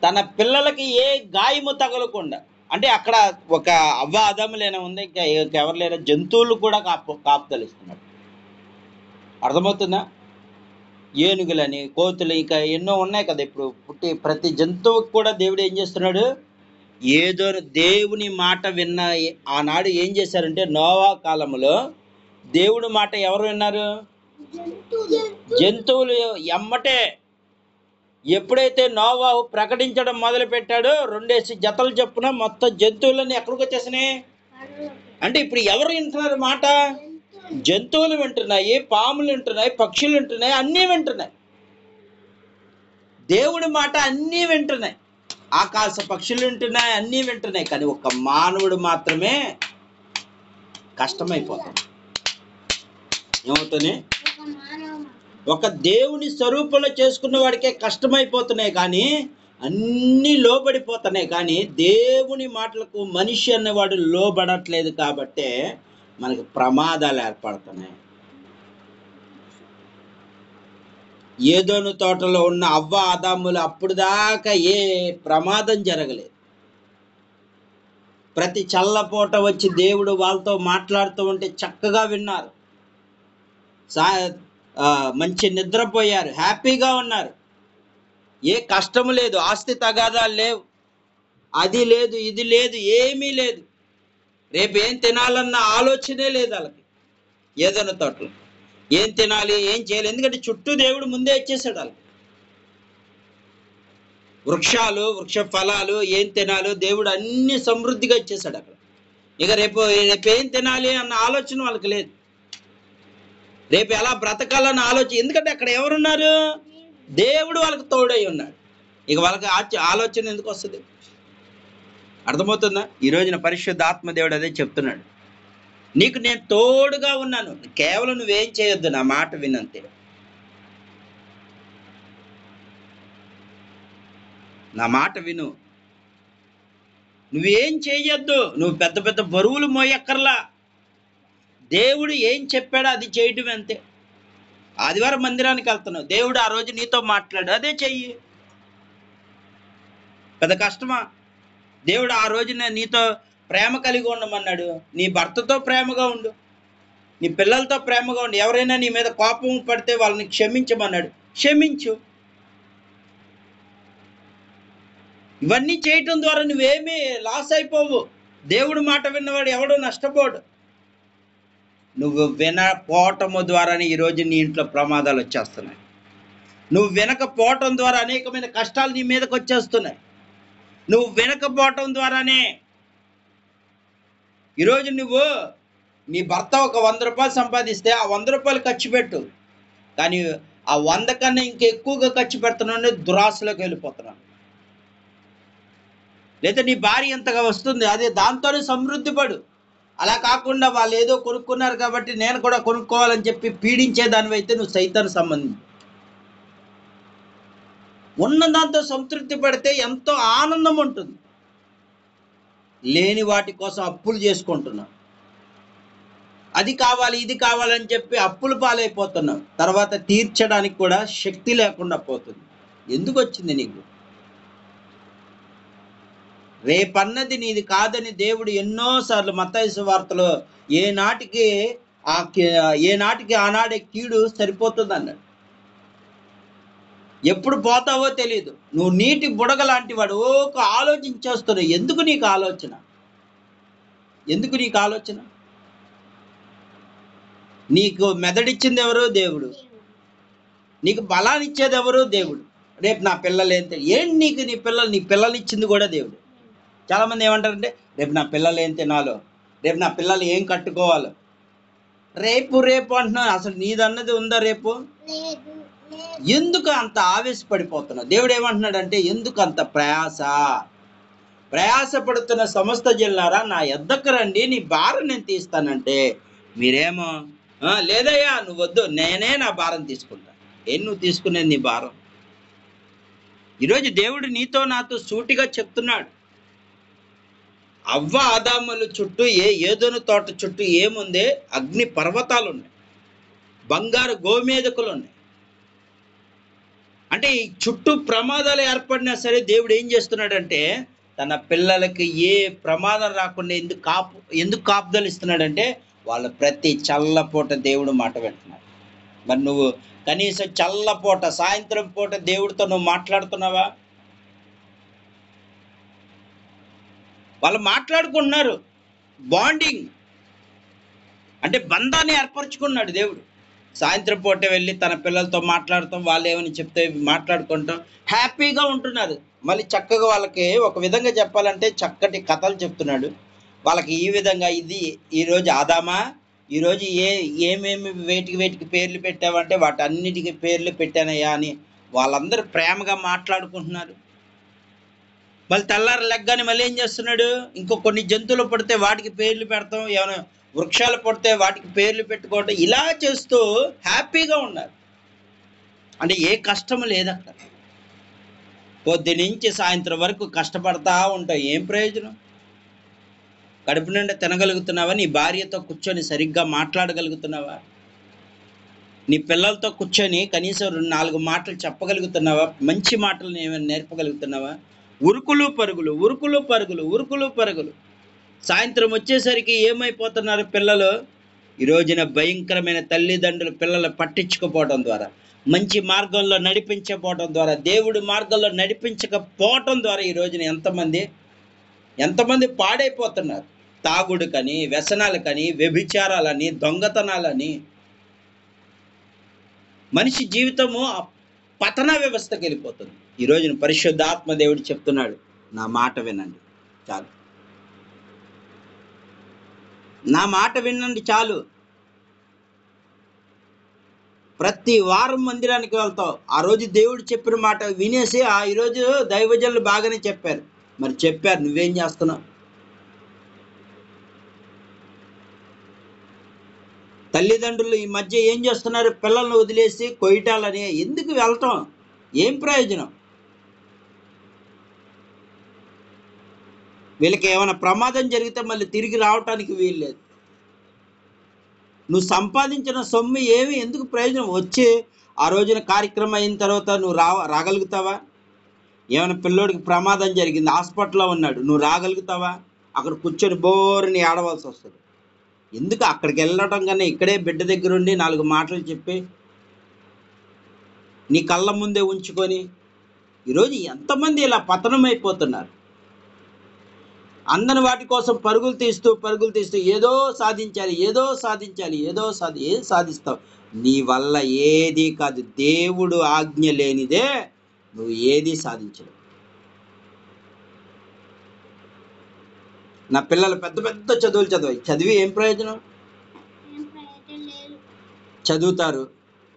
తన పిల్లలకి ఏ గాయము తగలకుండా. అంటే అక్కడ ఒక అవ్వ ఆదాములేనా ఉంది, ఇంకా ఎవరు లేరా? జంతువులు కూడా కాపుతలిస్తున్నాడు. అర్థమవుతుందా? ఏనుగులని, కోతులు, ఇంకా ఎన్నో ఉన్నాయి కదా. ఇప్పుడు పుట్టి ప్రతి జంతువుకి కూడా దేవుడు ఏం చేస్తున్నాడు? ఏదో దేవుని మాట విన్న ఆనాడు ఏం చేశారంటే నోవా కాలంలో దేవుడి మాట ఎవరు విన్నారు? జంతువులు ఎమ్మటే. ఎప్పుడైతే నోవాహు ప్రకటించడం మొదలు పెట్టాడో 2 జతలు చెప్పున మొత్తం జంతువులన్నీ ఎక్కడికి వచ్చేసినాయి అంటే ఇప్పుడు ఎవరు వింటున్నారు మాట? జంతువులు వింటున్నాయి, పాములు వింటున్నాయి, పక్షులు వింటున్నాయి, అన్నీ వింటున్నాయి. దేవుడి మాట అన్నీ వింటున్నాయి. ఆకాశ పక్షులు వింటున్నాయి, అన్నీ వింటున్నాయి. కానీ ఒక మానవుడు మాత్రమే కష్టమైపోతాడు. ఏమవుతుంది? ఒక దేవుని స్వరూపంలో చేసుకున్న వాడికే కష్టమైపోతున్నాయి, కానీ అన్నీ లోబడిపోతున్నాయి. కానీ దేవుని మాటలకు మనిషి అన్నవాడు లోబడట్లేదు కాబట్టే మనకు ప్రమాదాలు ఏర్పడుతున్నాయి. ఏదోను తోటలో ఉన్న అవ్వ ఆదాములు అప్పుడు దాకా ఏ ప్రమాదం జరగలేదు. ప్రతి చల్లపూట వచ్చి దేవుడు వాళ్ళతో మాట్లాడుతూ ఉంటే చక్కగా విన్నారు, మంచి నిద్రపోయారు, హ్యాపీగా ఉన్నారు. ఏ కష్టము లేదు, ఆస్తి తగాదాలు లేవు, అది లేదు ఇది లేదు, ఏమీ లేదు. రేపు ఏం తినాలన్న ఆలోచనే లేదు వాళ్ళకి. ఏదైనా తోటలో ఏం తినాలి, ఏం చేయాలి, ఎందుకంటే చుట్టూ దేవుడు ముందే ఇచ్చేసాడు వాళ్ళకి. వృక్షాలు, వృక్ష ఫలాలు, ఏం తినాలో దేవుడు అన్ని సమృద్ధిగా ఇచ్చేసాడు అక్కడ. ఇక రేపు ఏం తినాలి అన్న ఆలోచన వాళ్ళకి లేదు. రేపు ఎలా బ్రతకాలన్న ఆలోచన, ఎందుకంటే అక్కడ ఎవరున్నారు? దేవుడు వాళ్ళకి తోడై ఉన్నాడు. ఇక వాళ్ళకి ఆలోచన ఎందుకు వస్తుంది? అర్థమవుతుందా? ఈ రోజున పరిశుద్ధ ఆత్మదేవుడు అదే చెప్తున్నాడు, నీకు నేను తోడుగా ఉన్నాను, కేవలం నువ్వేం చేయొద్దు, నా మాట వినంతే. నా మాట విను, నువ్వేం చేయొద్దు, నువ్వు పెద్ద పెద్ద బరువులు మోయక్కర్లా. దేవుడు ఏం చెప్పాడో అది చేయటం అంతే. ఆదివారం మందిరానికి వెళ్తున్నావు, దేవుడు ఆ రోజు నీతో మాట్లాడు, అదే చెయ్యి. పెద్ద కష్టమా? దేవుడు ఆ రోజున నీతో ప్రేమ కలిగి ఉండమన్నాడు, నీ భర్తతో ప్రేమగా ఉండు, నీ పిల్లలతో ప్రేమగా ఉండు. ఎవరైనా నీ మీద కోపం పడితే వాళ్ళని క్షమించమన్నాడు, క్షమించు. ఇవన్నీ చేయటం ద్వారా నువ్వేమీ లాస్ అయిపోవు. దేవుడు మాట విన్నవాడు ఎవడో నష్టపోడు. నువ్వు వినపోవటము ద్వారానే ఈరోజు నీ ఇంట్లో ప్రమాదాలు వచ్చేస్తున్నాయి. నువ్వు వినకపోవటం ద్వారా అనేకమైన కష్టాలు నీ మీదకి వచ్చేస్తున్నాయి. నువ్వు వినకపోవటం ద్వారానే ఈరోజు నువ్వు నీ భర్త ఒక 100 రూపాయలు సంపాదిస్తే ఆ 100 రూపాయలు ఖర్చు పెట్టు, కానీ ఆ 100 కన్నా ఇంకెక్కువగా ఖర్చు పెడుతున్నావు, దురాశలోకి వెళ్ళిపోతున్నావు. లేదా నీ భార్య ఎంతగా వస్తుంది, అదే దాంతోనే సమృద్ధి పడు. అలా కాకుండా వాళ్ళు ఏదో కొనుక్కున్నారు కాబట్టి నేను కూడా కొనుక్కోవాలని చెప్పి పీడించే దానివైతే నువ్వు సైతాను సంబంధించి. ఉన్న దాంతో సంతృప్తి పడితే ఎంతో ఆనందం ఉంటుంది. లేని వాటి కోసం అప్పులు చేసుకుంటున్నావు. అది కావాలి ఇది కావాలని చెప్పి అప్పుల పాలైపోతున్నావు. తర్వాత తీర్చడానికి కూడా శక్తి లేకుండా పోతుంది. ఎందుకు వచ్చింది నీకు? రేపన్నది నీది కాదని దేవుడు ఎన్నోసార్లు మత్తయి సువార్తలో ఏనాటికి ఏనాటికి ఆనాడే కీడు సరిపోతుంది అన్నాడు. ఎప్పుడు పోతావో తెలియదు. నువ్వు నీటి బుడగ లాంటి వాడు. ఒక ఆలోచించేస్తున్నావు. ఎందుకు నీకు ఆలోచన? ఎందుకు నీకు ఆలోచన? నీకు మెదడిచ్చింది ఎవరు? దేవుడు. నీకు బలాన్ని ఇచ్చేది ఎవరు? దేవుడు. రేపు నా పిల్లలు ఏంటి నీకు? నీ పిల్లలు ఇచ్చింది కూడా దేవుడు. చాలామంది ఏమంటారంటే రేపు నా పిల్లలు ఏం తినాలో, రేపు నా పిల్లలు ఏం కట్టుకోవాలో, రేపు రేపు అంటున్నావు. అసలు నీదన్నది ఉందా రేపు? ఎందుకు అంత ఆవేశపడిపోతున్నావు? దేవుడు ఏమంటున్నాడంటే ఎందుకు అంత ప్రయాసపడుతున్న సమస్త జిల్లారా నా యొద్దకు రండి, నీ భారం నేను తీస్తానంటే మీరేమో లేదయ్యా నువ్వు వద్దు, నేనే నా భారం తీసుకుంటా. ఏం నువ్వు తీసుకునేది నీ భారం? ఈరోజు దేవుడు నీతో నాతో సూటిగా చెప్తున్నాడు. అవ్వ ఆదాముల చుట్టూ ఏదోను తోట చుట్టూ ఏముంది? అగ్ని పర్వతాలు ఉన్నాయి, బంగారు గోమేదకులు ఉన్నాయి. అంటే ఈ చుట్టూ ప్రమాదాలు ఏర్పడినా సరే దేవుడు ఏం చేస్తున్నాడంటే తన పిల్లలకి ఏ ప్రమాదం రాకుండా ఎందుకు కాపుదలు ఇస్తున్నాడంటే వాళ్ళ ప్రతి చల్లపూట దేవుడు మాట వింటున్నాడు. మరి నువ్వు కనీసం చల్లపూట సాయంత్రం పూట దేవుడితో నువ్వు మాట్లాడుతున్నావా? వాళ్ళు మాట్లాడుకుంటున్నారు. బాండింగ్ అంటే బంధాన్ని ఏర్పరచుకున్నాడు దేవుడు. సాయంత్రం పూట వెళ్ళి తన పిల్లలతో మాట్లాడతాం, వాళ్ళు ఏమని చెప్తే మాట్లాడుకుంటాం, హ్యాపీగా ఉంటున్నారు. మళ్ళీ చక్కగా వాళ్ళకి ఒక విధంగా చెప్పాలంటే చక్కటి కథలు చెప్తున్నాడు వాళ్ళకి. ఈ విధంగా ఇది ఈరోజు ఆదామా, ఈరోజు ఏమేమి వేటికి పేర్లు పెట్టావంటే వాటన్నిటికీ పేర్లు పెట్టానయ్యా అని వాళ్ళందరూ ప్రేమగా మాట్లాడుకుంటున్నారు. మళ్ళీ తెల్లారి లెగ్గాని మళ్ళీ ఏం చేస్తున్నాడు? ఇంకో కొన్ని జంతువులు పడితే వాటికి పేర్లు పెడతాం, ఏమైనా వృక్షాలు పడితే వాటికి పేర్లు పెట్టుకోవటం, ఇలా చేస్తూ హ్యాపీగా ఉన్నారు. అంటే ఏ కష్టము లేదక్కడ. పొద్దు నుంచి సాయంత్రం వరకు కష్టపడతా ఉంటావు, ఏం ప్రయోజనం? కడుపు నిండా తినగలుగుతున్నావా? నీ భార్యతో కూర్చొని సరిగ్గా మాట్లాడగలుగుతున్నావా? నీ పిల్లలతో కూర్చొని కనీసం 4 మాటలు చెప్పగలుగుతున్నావా? మంచి మాటలు ఏమైనా నేర్పగలుగుతున్నావా? ఉరుకులు పరుగులు. సాయంత్రం వచ్చేసరికి ఏమైపోతున్నారు పిల్లలు? ఈ రోజున భయంకరమైన తల్లిదండ్రులు పిల్లలు పట్టించుకోపోవడం ద్వారా, మంచి మార్గంలో నడిపించకపోవడం ద్వారా, దేవుడి మార్గంలో నడిపించకపోవటం ద్వారా ఈ రోజున ఎంతమంది పాడైపోతున్నారు. తాగుడుకని, వ్యసనాలకని, వ్యభిచారాలని, దొంగతనాలని, మనిషి జీవితము పతన వ్యవస్థకి వెళ్ళిపోతుంది. ఈ రోజున పరిశుద్ధాత్మ దేవుడు చెప్తున్నాడు, నా మాట వినండి చాలు, నా మాట వినండి చాలు. ప్రతి వారం మందిరానికి వెళ్తావు, ఆ రోజు దేవుడు చెప్పిన మాట వినేసి ఈరోజు దైవజనులు బాగానే చెప్పారు, మరి చెప్పారు, నువ్వేం చేస్తున్నావు? తల్లిదండ్రులు ఈ మధ్య ఏం చేస్తున్నారు? పిల్లల్ని వదిలేసి కొయ్యటాలని. ఎందుకు వెళ్ళటం? ఏం ప్రయోజనం? వీళ్ళకి ఏమైనా ప్రమాదం జరిగితే మళ్ళీ తిరిగి రావటానికి వీల్లేదు. నువ్వు సంపాదించిన సొమ్ము ఏమి ఎందుకు ప్రయోజనం? వచ్చి ఆ రోజున కార్యక్రమం అయిన తర్వాత నువ్వు రాగలుగుతావా? ఏమైనా పిల్లోడికి ప్రమాదం జరిగింది, హాస్పిటల్లో ఉన్నాడు, నువ్వు రాగలుగుతావా? అక్కడ కూర్చొని బోరుని ఏడవలసి వస్తుంది. ఎందుకు? అక్కడికి వెళ్ళటం కన్నా ఇక్కడే బిడ్డ దగ్గర ఉండి 4 మాటలు చెప్పి నీ కళ్ళ ముందే ఉంచుకొని. ఈరోజు ఎంతమంది ఇలా పతనమైపోతున్నారు? అందని వాటి కోసం పరుగులు తీస్తూ ఏదో సాధించాలి. ఏం సాధిస్తావు? నీ వల్ల ఏది కాదు. దేవుడు ఆజ్ఞ లేనిదే నువ్వు ఏది సాధించలేవు. నా పిల్లలు పెద్ద చదువులు చదివి ఏం ప్రయోజనం? చదువుతారు,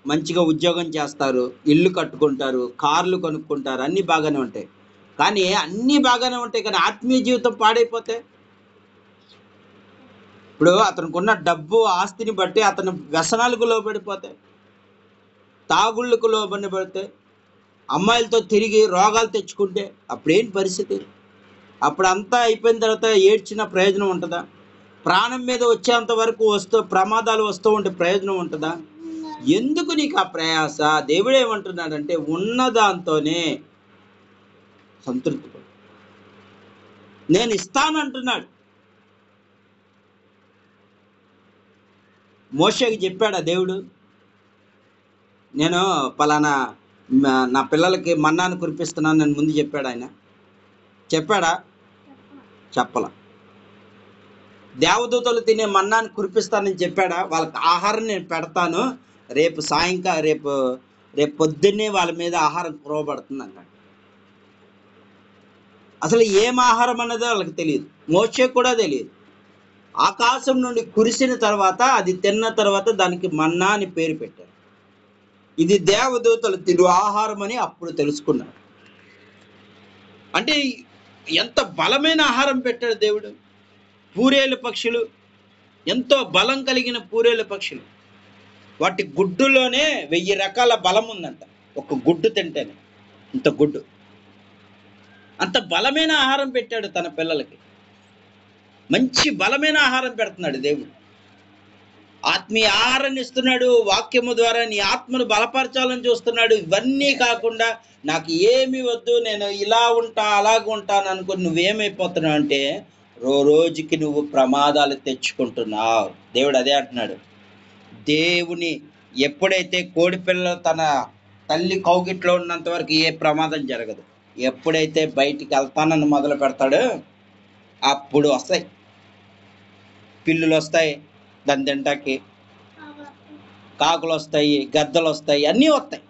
మంచిగా ఉద్యోగం చేస్తారు, ఇల్లు కట్టుకుంటారు, కార్లు కొనుక్కుంటారు, అన్నీ బాగానే ఉంటాయి. కానీ ఆత్మీయ జీవితం పాడైపోతే, ఇప్పుడు అతనికి ఉన్న డబ్బు ఆస్తిని బట్టి అతను వ్యసనాలకు లోబడిపోతే, తాగుళ్ళకు లోబడిపోతే, అమ్మాయిలతో తిరిగి రోగాలు తెచ్చుకుంటే అప్పుడేంటి పరిస్థితి? అప్పుడు అంతా అయిపోయిన తర్వాత ఏడ్చిన ప్రయోజనం ఉంటుందా? ప్రాణం మీద వచ్చేంత వరకు ప్రమాదాలు వస్తూ ఉంటే ప్రయోజనం ఉంటుందా? ఎందుకు నీకు ఆ ప్రయాస? దేవుడు ఏమంటున్నాడంటే ఉన్న దాంతోనే సంతృప్తి పడు, నేను ఇస్తానంటున్నాడు. మోషేకి చెప్పాడా దేవుడు, నేను పలానా నా పిల్లలకి మన్నాను కురిపిస్తున్నాను నేను ముందు చెప్పాడు ఆయన? చెప్పాడా? చెప్పలా. దేవదూతలు తినే మన్నాను కురిపిస్తానని చెప్పాడా? వాళ్ళకి ఆహారం నేను పెడతాను, రేపు రేపు పొద్దున్నే వాళ్ళ మీద ఆహారం కురవబడుతుంది అన్నాడు. అసలు ఏం ఆహారం అన్నదో వాళ్ళకి తెలియదు, మోషే కూడా తెలియదు. ఆకాశం నుండి కురిసిన తర్వాత అది తిన్న తర్వాత దానికి మన్నా అని పేరు పెట్టారు. ఇది దేవదూతలు తిను ఆహారం అని అప్పుడు తెలుసుకున్నాడు. అంటే ఎంత బలమైన ఆహారం పెట్టాడు దేవుడు. పూరేలు పక్షులు, ఎంతో బలం కలిగిన పూరేలు పక్షులు, వాటి గుడ్డులోనే 1000 రకాల బలం ఉందంట. ఒక గుడ్డు తింటేనే ఇంత గుడ్డు, అంత బలమైన ఆహారం పెట్టాడు తన పిల్లలకి. మంచి బలమైన ఆహారం పెడుతున్నాడు దేవుడు. ఆత్మీయ ఆహారాన్ని ఇస్తున్నాడు, వాక్యము ద్వారా నీ ఆత్మను బలపరచాలని చూస్తున్నాడు. ఇవన్నీ కాకుండా నాకు ఏమి వద్దు, నేను ఇలా ఉంటా అలాగ ఉంటాను అనుకుని నువ్వేమైపోతున్నావు అంటే రోజుకి నువ్వు ప్రమాదాలు తెచ్చుకుంటున్నావు. దేవుడు అదే అంటున్నాడు. దేవుని ఎప్పుడైతే కోడిపిల్ల తన తల్లి కౌగిట్లో ఉన్నంత వరకు ఏ ప్రమాదం జరగదు. ఎప్పుడైతే బయటికి వెళ్తానని మొదలు పెడతాడో అప్పుడు వస్తాయి పిల్లులు, వస్తాయి దాని తింటాకి, కాకులు వస్తాయి, గద్దలు వస్తాయి, అన్నీ వస్తాయి.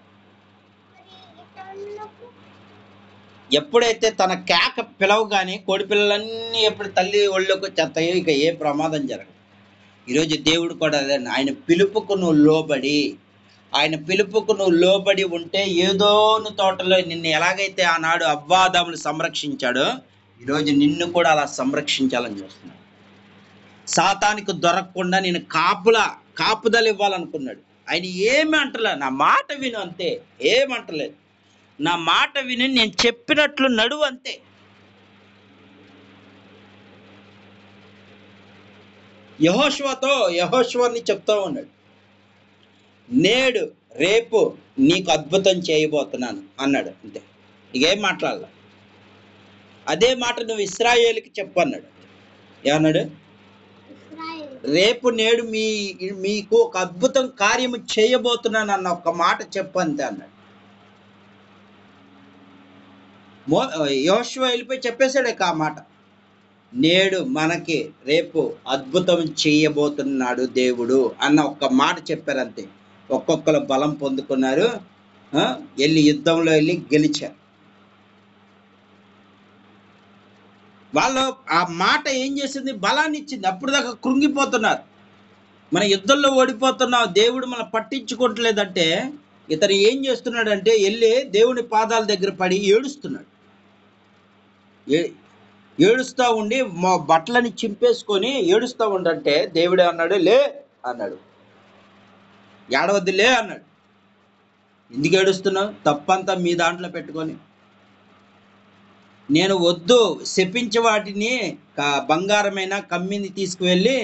ఎప్పుడైతే తన కేక పిలవగానే కోడి పిల్లలన్నీ ఎప్పుడు తల్లి ఒళ్ళోకి వచ్చేస్తాయో ఇక ఏ ప్రమాదం జరగదు. ఈరోజు దేవుడు కూడా అదే, ఆయన పిలుపుకు నువ్వు లోబడి ఉంటే ఏదోను తోటలో నిన్ను ఎలాగైతే ఆనాడు అవ్వాదాములు సంరక్షించాడో ఈరోజు నిన్ను కూడా అలా సంరక్షించాలని చూస్తున్నాడు. సాతానికి దొరకకుండా నేను కాపుదలు ఇవ్వాలనుకున్నాడు. ఆయన ఏమి అంటలే, నా మాట విను అంతే, ఏమంటలేదు. నా మాట విని నేను చెప్పినట్లు నడువు అంతే. యెహోషువని చెప్తా ఉన్నాడు, నేడు రేపు నీకు అద్భుతం చేయబోతున్నాను అన్నాడు. అంతే, ఇకేం మాట్లాడాల. అదే మాట నువ్వు ఇశ్రాయేలుకి చెప్పు అన్నాడు. ఏమన్నాడు? రేపు నేడు మీకు ఒక అద్భుతం కార్యము చేయబోతున్నాను అన్న ఒక మాట చెప్పు అంతే అన్నాడు. యెహోషువ వెళ్ళిపోయి చెప్పేశాడు ఆ మాట. నేడు మనకి రేపు అద్భుతం చేయబోతున్నాడు దేవుడు అన్న ఒక్క మాట చెప్పారు అంతే. ఒక్కొక్కరు బలం పొందుకున్నారు, వెళ్ళి యుద్ధంలో వెళ్ళి గెలిచారు. వాళ్ళు ఆ మాట ఏం చేసింది? బలాన్ని ఇచ్చింది. అప్పుడు దాకా కృంగిపోతున్నారు, మన యుద్ధంలో ఓడిపోతున్నాం, దేవుడు మనం పట్టించుకోవట్లేదంటే ఇతను ఏం చేస్తున్నాడంటే వెళ్ళి దేవుని పాదాల దగ్గర పడి ఏడుస్తున్నాడు. ఏడుస్తూ ఉండి మా బట్టలని చింపేసుకొని ఏడుస్తూ ఉండంటే దేవుడే అన్నాడు, లే అన్నాడు. ఏడవద్దు, లే అన్నాడు. ఎందుకు ఏడుస్తున్నావు? తప్పంతా మీ దాంట్లో పెట్టుకొని. నేను వద్దు, శపించే వాటిని బంగారమైన కమ్మిని తీసుకువెళ్ళి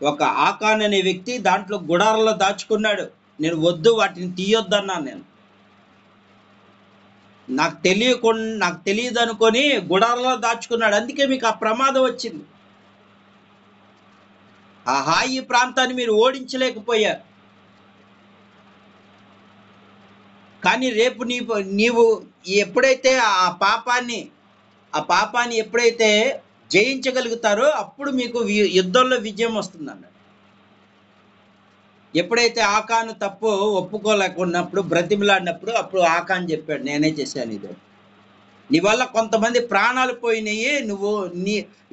ఒక ఆకాన్ అనే వ్యక్తి దాంట్లో గుడారంలో దాచుకున్నాడు. నేను వద్దు, వాటిని తీయొద్దన్నాను. నేను నాకు తెలియదు అనుకొని గుడారంలో దాచుకున్నాడు. అందుకే మీకు ఆ ప్రమాదం వచ్చింది. ఆ హాయి ప్రాంతాన్ని మీరు ఓడించలేకపోయారు. కానీ రేపు నీవు ఎప్పుడైతే ఆ పాపాన్ని ఎప్పుడైతే జయించగలుగుతారో అప్పుడు మీకు యుద్ధంలో విజయం వస్తుందన్నాడు. ఎప్పుడైతే ఆకాను తప్పు ఒప్పుకోలేకున్నప్పుడు, బ్రతిమలాడినప్పుడు అప్పుడు ఆకాన్ చెప్పాడు, నేనే చేశాను ఇది. నీ వల్ల కొంతమంది ప్రాణాలు పోయినాయి.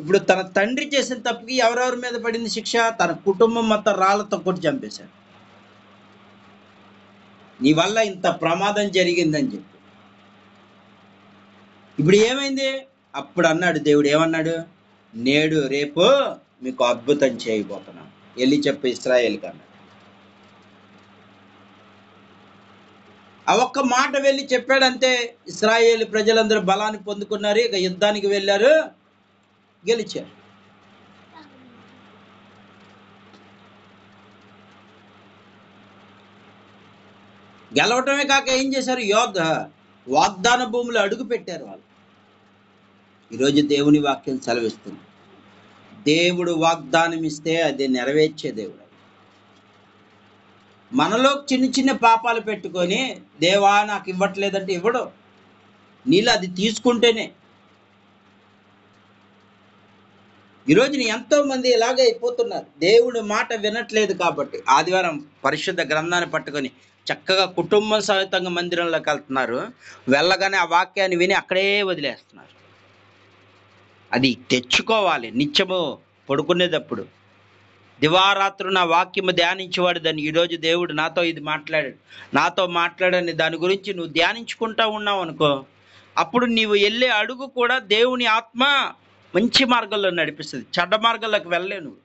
ఇప్పుడు తన తండ్రి చేసిన తప్పుకి ఎవరెవరి మీద పడింది శిక్ష? తన కుటుంబం మొత్తం రాళ్లతో కొట్టి చంపేశాడు. నీ వల్ల ఇంత ప్రమాదం జరిగిందని చెప్పి. ఇప్పుడు ఏమైంది? అప్పుడు అన్నాడు దేవుడు, ఏమన్నాడు? నేడు రేపు మీకు అద్భుతం చేయబోతున్నాను వెళ్ళి చెప్పు ఇశ్రాయేలుకి అన్నాడు. ఆ ఒక్క మాట వెళ్ళి చెప్పాడంతే. ఇశ్రాయేలు ప్రజలందరూ బలాన్ని పొందుకున్నారు, ఇక యుద్ధానికి వెళ్ళారు, గెలిచారు. గెలవటమే కాక ఏం చేశారు? వాగ్దాన భూములు అడుగు పెట్టారు వాళ్ళు. ఈరోజు దేవుని వాక్యం సెలవిస్తుంది, దేవుడు వాగ్దానం ఇస్తే అది నెరవేర్చే దేవుడు. మనలో చిన్న చిన్న పాపాలు పెట్టుకొని దేవా నాకు ఇవ్వట్లేదంటే ఇవ్వడు. నీళ్ళు అది తీసుకుంటేనే. ఈరోజున ఎంతో మంది ఇలాగే అయిపోతున్నారు, దేవుడి మాట వినట్లేదు కాబట్టి. ఆదివారం పరిశుద్ధ గ్రంథాన్ని పట్టుకొని చక్కగా కుటుంబం సహితంగా మందిరంలోకి వెళ్తున్నారు, వెళ్ళగానే ఆ వాక్యాన్ని విని అక్కడే వదిలేస్తున్నారు. అది తెచ్చుకోవాలి నిత్యము పడుకునేటప్పుడు. దివారాత్రు నా వాక్యము ధ్యానించేవాడు దాన్ని. ఈరోజు దేవుడు నాతో ఇది మాట్లాడాడు, నాతో మాట్లాడని దాని గురించి నువ్వు ధ్యానించుకుంటా ఉన్నావు అనుకో, అప్పుడు నీవు వెళ్ళే అడుగు కూడా దేవుని ఆత్మ మంచి మార్గంలో నడిపిస్తుంది. చెడ్డ మార్గంలోకి వెళ్ళలేవు నువ్వు.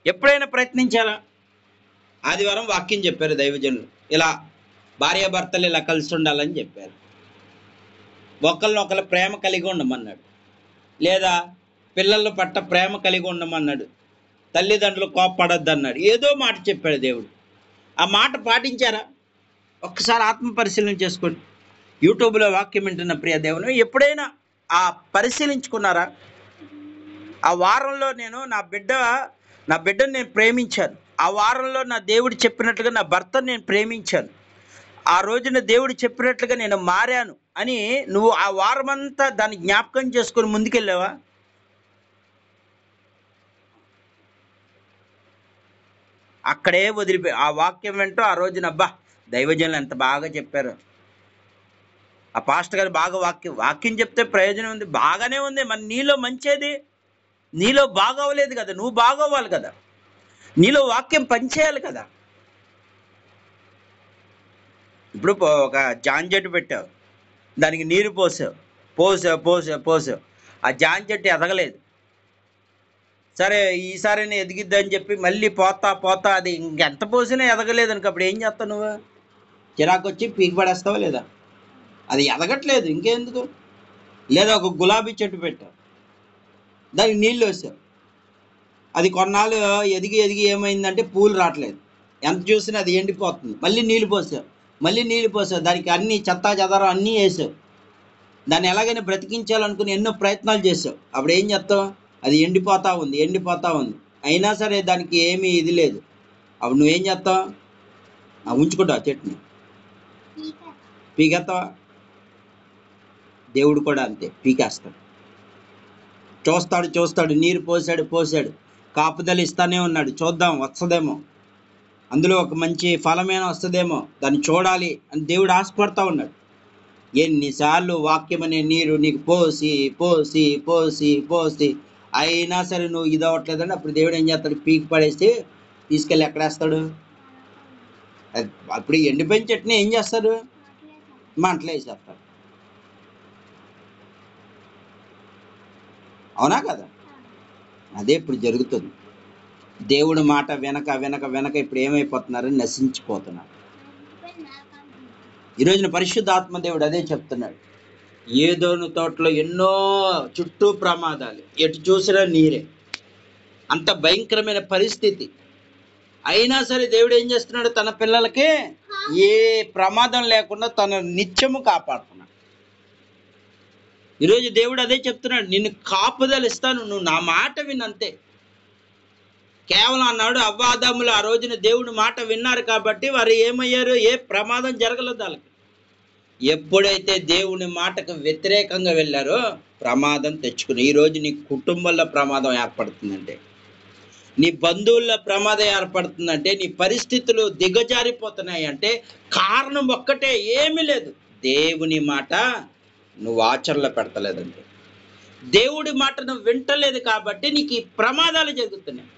ఎప్పుడైనా ప్రయత్నించాలా? ఆదివారం వాక్యం చెప్పారు దైవజనులు, ఇలా భార్యాభర్తలు ఇలా కలిసి ఉండాలని చెప్పారు. ఒకళ్ళనొకళ్ళు ప్రేమ కలిగి ఉండమన్నాడు, లేదా పిల్లల పట్ల ప్రేమ కలిగి ఉండమన్నాడు, తల్లిదండ్రులు కోప్పడద్దు అన్నాడు. ఏదో మాట చెప్పాడు దేవుడు. ఆ మాట పాటించారా? ఒక్కసారి ఆత్మ పరిశీలన చేసుకోండి. యూట్యూబ్లో వాక్యం వింటున్న ప్రియ దేవుని ఎప్పుడైనా ఆ పరిశీలించుకున్నారా? ఆ వారంలో నేను నా బిడ్డను నేను ప్రేమించాను. ఆ వారంలో నా దేవుడు చెప్పినట్లుగా నా భర్తను నేను ప్రేమించాను. ఆ రోజున దేవుడు చెప్పినట్లుగా నేను మారాను అని నువ్వు ఆ వారమంతా దాన్ని జ్ఞాపకం చేసుకొని ముందుకెళ్ళావా? అక్కడే వదిలిపోయి ఆ వాక్యం వెంటూ ఆ రోజున అబ్బా దైవజనులు ఎంత బాగా చెప్పారు, ఆ పాస్టర్ గారు బాగా వాక్యం చెప్తే ప్రయోజనం ఉంది, బాగానే ఉంది. మరి నీలో మంచేది, నీలో బాగోవలేదు కదా, నువ్వు బాగోవాలి కదా, నీలో వాక్యం పనిచేయాలి కదా. ఇప్పుడు ఒక జాన్ చెట్టు పెట్టావు, దానికి నీరు పోసావు, ఆ జాన్ చెట్టు ఎదగలేదు. సరే ఈసారి ఎదిగిద్దని చెప్పి మళ్ళీ పోతా అది ఇంకెంత పోసినా ఎదగలేదు అనుకో, అప్పుడు ఏం చేస్తావు నువ్వు? చిరాకు వచ్చి పీకి పడేస్తావా లేదా? అది ఎదగట్లేదు ఇంకెందుకు. లేదా ఒక గులాబీ చెట్టు పెట్టావు, దానికి నీళ్ళు వేసావు, అది కొన్నాళ్ళు ఎదిగి ఏమైందంటే పూలు రావట్లేదు, ఎంత చూసినా అది ఎండిపోతుంది. మళ్ళీ నీళ్ళు పోసావు, దానికి అన్ని చెత్తా చెదారం అన్నీ వేసావు, దాన్ని ఎలాగైనా బ్రతికించాలనుకుని ఎన్నో ప్రయత్నాలు చేసావు. అప్పుడు ఏం చేస్తావు? అది ఎండిపోతా ఉంది, అయినా సరే దానికి ఏమీ ఇది లేదు. అప్పుడు నువ్వేం చేస్తావు? ఉంచుకుంటావు చెట్టుని, పీకేస్తావా? దేవుడు కూడా అంతే, పీకేస్తాడు. చూస్తాడు, నీరు పోసాడు, కాపుదలు ఇస్తానే ఉన్నాడు, చూద్దాం వస్తుందేమో, అందులో ఒక మంచి ఫలమేనా వస్తుందేమో, దాన్ని చూడాలి అని దేవుడు ఆశపడతా ఉన్నాడు. ఎన్నిసార్లు వాక్యం అనే నీరు నీకు పోసి అయినా సరే నువ్వు ఇది అవ్వట్లేదండి, అప్పుడు దేవుడు ఏం చేస్తాడు? పీకి పడేసి తీసుకెళ్ళి ఎక్కడేస్తాడు? అప్పుడు ఎండిపోయిన చెట్టుని ఏం చేస్తారు? మంటలు వేసేస్తారు. అవునా కదా? అదే ఇప్పుడు జరుగుతుంది. దేవుడి మాట వెనక ఇప్పుడు ఏమైపోతున్నారు? నశించిపోతున్నారు. ఈరోజున పరిశుద్ధాత్మ దేవుడు అదే చెప్తున్నాడు. ఏదోను తోటలో ఎన్నో చుట్టూ ప్రమాదాలు, ఎటు చూసినా నీరే, అంత భయంకరమైన పరిస్థితి. అయినా సరే దేవుడు ఏం చేస్తున్నాడు? తన పిల్లలకి ఏ ప్రమాదం లేకుండా తన నిత్యము కాపాడుతున్నాడు. ఈరోజు దేవుడు అదే చెప్తున్నాడు, నిన్ను కాపుదలు ఇస్తాను, నువ్వు నా మాట వినంతే. కేవలం అన్నాడు అవ్వాదములు ఆ రోజున దేవుడి మాట విన్నారు కాబట్టి వారు ఏమయ్యారు? ఏ ప్రమాదం జరగలేదు వాళ్ళకి. ఎప్పుడైతే దేవుని మాటకు వ్యతిరేకంగా వెళ్ళారో ప్రమాదం తెచ్చుకుని. ఈరోజు నీ కుటుంబంలో ప్రమాదం ఏర్పడుతుందంటే, నీ బంధువుల్లో ప్రమాదం ఏర్పడుతుందంటే, నీ పరిస్థితులు దిగజారిపోతున్నాయి అంటే కారణం ఒక్కటే, ఏమీ లేదు, దేవుని మాట నువ్వు ఆచరణలో పెడతలేదంటే, దేవుడి మాట నువ్వు వింటలేదు కాబట్టి నీకు ఈ ప్రమాదాలు జరుగుతున్నాయి.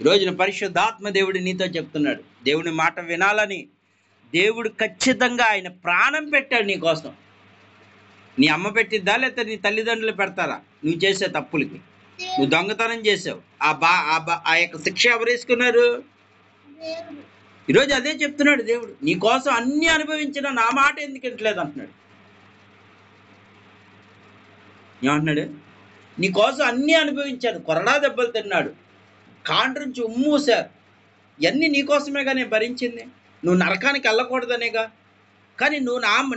ఈరోజున పరిశుద్ధాత్మ దేవుడు నీతో చెప్తున్నాడు, దేవుని మాట వినాలని. దేవుడు ఖచ్చితంగా ఆయన ప్రాణం పెట్టాడు నీ కోసం. నీ అమ్మ పెట్టిద్దా, లేకపోతే నీ తల్లిదండ్రులు పెడతారా? నువ్వు చేసే తప్పులకి, నువ్వు దొంగతనం చేసావు, ఆ యొక్క శిక్ష ఎవరు వేసుకున్నారు? ఈరోజు అదే చెప్తున్నాడు దేవుడు, నీ కోసం అన్ని అనుభవించిన నా మాట ఎందుకు వింటలేదు అంటున్నాడు. ఏమంటున్నాడు? నీ కోసం అన్ని అనుభవించాడు, కొరడా దెబ్బలు తిన్నాడు, కాండ్రించి ఉమ్మూసారు, ఇవన్నీ నీకోసమే కానీ భరించింది. నువ్వు నరకానికి వెళ్ళకూడదనేగా. కానీ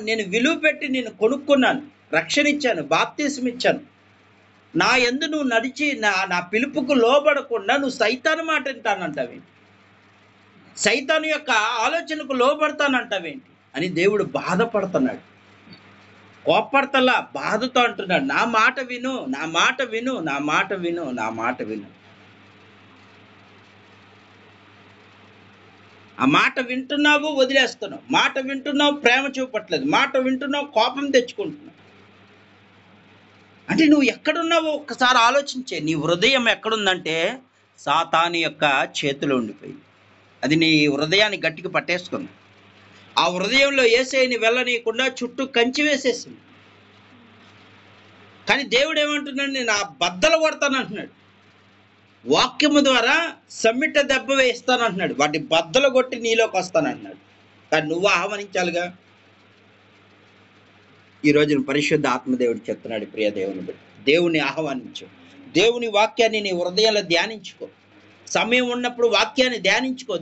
నేను విలువ పెట్టి నేను కొనుక్కున్నాను, రక్షణ ఇచ్చాను, బాప్తీసం ఇచ్చాను. నా యందు నువ్వు నడిచి నా పిలుపుకు లోబడకుండా నువ్వు సైతాను మాట వింటానంటావేంటి, సైతాను యొక్క ఆలోచనకు లోబడతానంటావేంటి అని దేవుడు బాధపడుతున్నాడు. కోప్పడతలా, బాధతో అంటున్నాడు, నా మాట విను, నా మాట విను, నా మాట విను, నా మాట విను. ఆ మాట వింటున్నావు, వదిలేస్తున్నావు. మాట వింటున్నావు, ప్రేమ చూపట్లేదు. మాట వింటున్నావు, కోపం తెచ్చుకుంటున్నావు. అంటే నువ్వు ఎక్కడున్నావో ఒక్కసారి ఆలోచించే. నీ హృదయం ఎక్కడుందంటే సాతాను యొక్క చేతిలో ఉండిపోయింది. అది నీ హృదయాన్ని గట్టిగా పట్టేసుకుంది. ఆ హృదయంలో యేసయ్యని వెళ్ళనీయకుండా చుట్టూ కంచి వేసేసింది. కానీ దేవుడు ఏమంటున్నాడు, నేను ఆ బద్దలు కొడతానంటున్నాడు. వాక్యము ద్వారా సమ్మిట దెబ్బ వేస్తానంటున్నాడు. వాటి బద్దలు కొట్టి నీలోకి వస్తానంటున్నాడు. కానీ నువ్వు ఆహ్వానించాలిగా. ఈ రోజున పరిశుద్ధ ఆత్మదేవుడు చెప్తున్నాడు, ప్రియ దేవుని బిడ్డ, దేవుని ఆహ్వానించు. దేవుని వాక్యాన్ని నీ హృదయంలో ధ్యానించుకో. సమయం ఉన్నప్పుడు వాక్యాన్ని ధ్యానించుకో.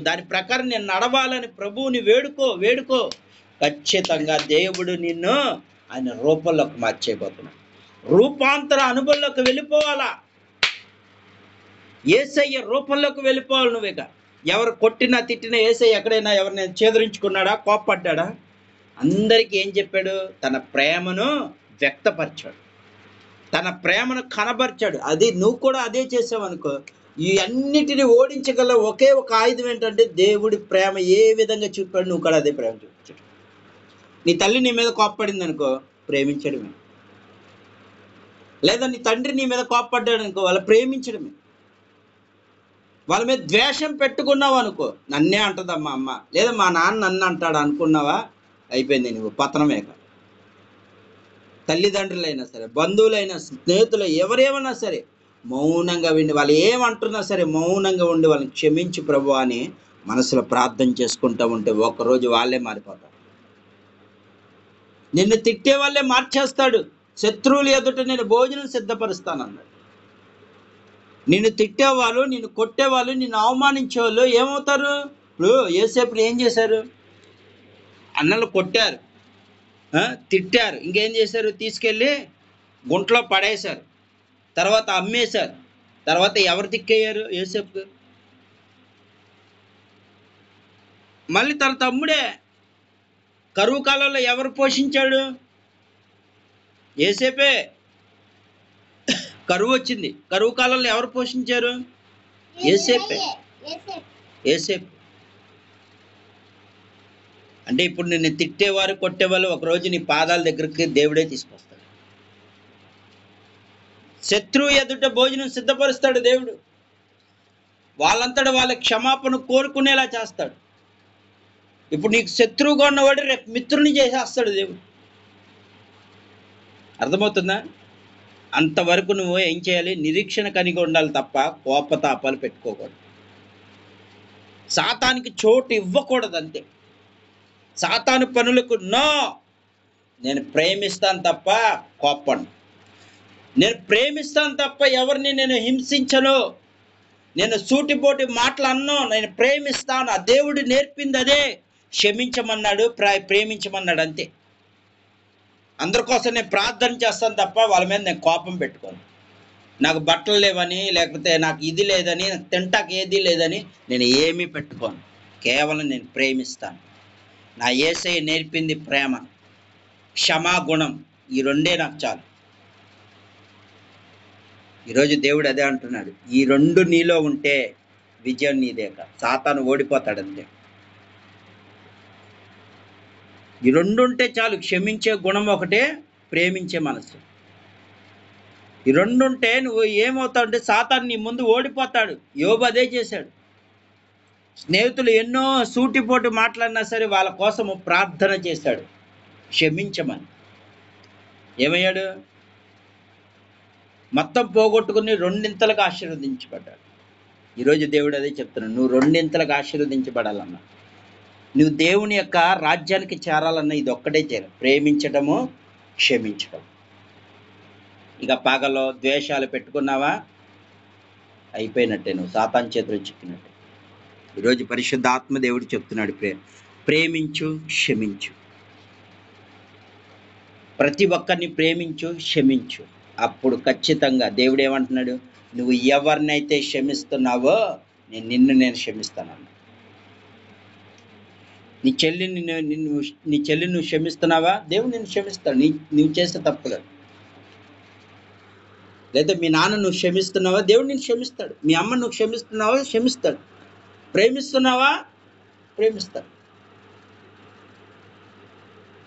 దాని ప్రకారం నేను నడవాలని ప్రభువుని వేడుకో. ఖచ్చితంగా దేవుడు నిన్ను ఆయన రూపంలోకి మార్చేయబోతున్నాడు. రూపాంతర అనుభవంలోకి వెళ్ళిపోవాలా. యేసయ్య రూపంలోకి వెళ్ళిపోవాలి నువ్వేగా. ఎవరు కొట్టినా తిట్టినా యేసయ్య ఎక్కడైనా ఎవరినైనా చేదరించుకున్నాడా, కోప్పడ్డాడా? అందరికీ ఏం చెప్పాడు? తన ప్రేమను వ్యక్తపరిచాడు, తన ప్రేమను కనబరిచాడు. అది నువ్వు కూడా అదే చేసావు అనుకో, ఈ అన్నిటిని ఓడించగల ఒకే ఒక ఆయుధం ఏంటంటే దేవుడి ప్రేమ ఏ విధంగా చూపాడు, నువ్వు కూడా అదే ప్రేమ చూపించాడు. నీ తల్లి నీ మీద కోప్పడింది అనుకో, ప్రేమించడమే. లేదా నీ తండ్రి నీ మీద కోప్పడ్డాడు అనుకో, వాళ్ళ ప్రేమించడమే. వాళ్ళ మీద ద్వేషం పెట్టుకున్నావు అనుకో, నన్నే అంటదమ్మా అమ్మ, లేదా మా నాన్న నన్ను అంటాడు అనుకున్నావా, అయిపోయింది, నువ్వు పతనమే. తల్లిదండ్రులైనా సరే, బంధువులైనా, స్నేహితులు, ఎవరేమన్నా సరే మౌనంగా విండి, వాళ్ళు ఏమంటున్నా సరే మౌనంగా ఉండి వాళ్ళని క్షమించి ప్రభు అని మనసులో ప్రార్థన చేసుకుంటూ ఉంటే ఒకరోజు వాళ్ళే మారిపోతారు. నిన్ను తిట్టే వాళ్ళే మార్చేస్తాడు. శత్రువులు ఎదుట నేను భోజనం సిద్ధపరుస్తానన్నాడు. నిన్ను తిట్టేవాళ్ళు, నిన్ను కొట్టేవాళ్ళు, నిన్ను అవమానించేవాళ్ళు ఏమవుతారు? ఇప్పుడు యేసేపుని ఏం చేశారు? అన్నలు కొట్టారు, తిట్టారు, ఇంకేం చేశారు? తీసుకెళ్ళి గుంట్లో పడేశారు, తర్వాత అమ్మేశారు. తర్వాత ఎవరు దిక్కయ్యారు? యేసేపు. మళ్ళీ తన తమ్ముడే. కరువు కాలంలో ఎవరు పోషించాడు? యేసేపే. కరువు వచ్చింది, కరువు కాలంలో ఎవరు పోషించారు? యేసేపే. అంటే ఇప్పుడు నిన్ను తిట్టేవారు, కొట్టేవాళ్ళు ఒకరోజు నీ పాదాల దగ్గరికి దేవుడే తీసుకొస్తాడు. శత్రువు ఎదుట భోజనం సిద్ధపరుస్తాడు దేవుడు. వాళ్ళంతటా వాళ్ళ క్షమాపణ కోరుకునేలా చేస్తాడు. ఇప్పుడు నీకు శత్రువుగా ఉన్నవాడు రేపు మిత్రుని చేసేస్తాడు దేవుడు. అర్థమవుతుందా? అంతవరకు నువ్వు ఏం చేయాలి? నిరీక్షణ కలిగి ఉండాలి తప్ప కోపతాపాలు పెట్టుకోకూడదు. సాతానికి చోటు ఇవ్వకూడదు, అంతే. సాతాను పనులకు నో. నేను ప్రేమిస్తాను తప్ప కోపను. నేను ప్రేమిస్తాను తప్ప ఎవరిని నేను హింసించను. నేను సూటిపోటి మాటలు అన్నో. నేను ప్రేమిస్తాను. ఆ దేవుడు నేర్పింది అదే. క్షమించమన్నాడు, ప్రేమించమన్నాడు, అంతే. అందరి కోసం నేను ప్రార్థన చేస్తాను తప్ప వాళ్ళ మీద నేను కోపం పెట్టుకోను. నాకు బట్టలు లేవని, లేకపోతే నాకు ఇది లేదని, నాకు తింటాకి ఏది లేదని నేను ఏమీ పెట్టుకోను. కేవలం నేను ప్రేమిస్తాను. నా యేసయ్య నేర్పింది ప్రేమ, క్షమాగుణం, ఈ రెండే నాకు చాలు. ఈరోజు దేవుడు అదే అంటున్నాడు. ఈ రెండు నీలో ఉంటే విజయం నీదేక. సాతాను ఓడిపోతాడంతే. ఈ రెండు ఉంటే చాలు. క్షమించే గుణం ఒకటే, ప్రేమించే మనసు. ఈ రెండు ఉంటే నువ్వు ఏమవుతావు అంటే సాతాను నీ ముందు ఓడిపోతాడు. యోబు అదే చేశాడు. స్నేహితులు ఎన్నో సూటిపోటు మాట్లాడినా సరే వాళ్ళ కోసము ప్రార్థన చేశాడు, క్షమించమని. ఏమయ్యాడు? మొత్తం పోగొట్టుకుని రెండింతలకు ఆశీర్వదించబడ్డాడు. ఈరోజు దేవుడు అదే చెప్తున్నాడు, నువ్వు రెండింతలకు ఆశీర్వదించబడాలన్నా, నువ్వు దేవుని యొక్క రాజ్యానికి చేరాలన్నా ఇది ఒక్కటే చేయాలి, ప్రేమించటము, క్షమించటం. ఇక పగలో ద్వేషాలు పెట్టుకున్నావా, అయిపోయినట్టే, నువ్వు సాతాను చేతిలో చిక్కినట్టే. ఈరోజు పరిశుద్ధాత్మ దేవుడు చెప్తున్నాడు, ప్రేమించు, క్షమించు. ప్రతి ఒక్కరిని ప్రేమించు, క్షమించు. అప్పుడు ఖచ్చితంగా దేవుడు ఏమంటున్నాడు, నువ్వు ఎవరినైతే క్షమిస్తున్నావో నేను క్షమిస్తానన్నా. నీ చెల్లిని నువ్వు క్షమిస్తున్నావా, దేవుడు నిన్ను క్షమిస్తాడు. నువ్వు చేస్తే తప్పులేదు. లేదా మీ నాన్న నువ్వు క్షమిస్తున్నావా, దేవుడు నిన్ను క్షమిస్తాడు. మీ అమ్మ నువ్వు క్షమిస్తున్నావా, క్షమిస్తాడు. ప్రేమిస్తున్నావా, ప్రేమిస్తాడు.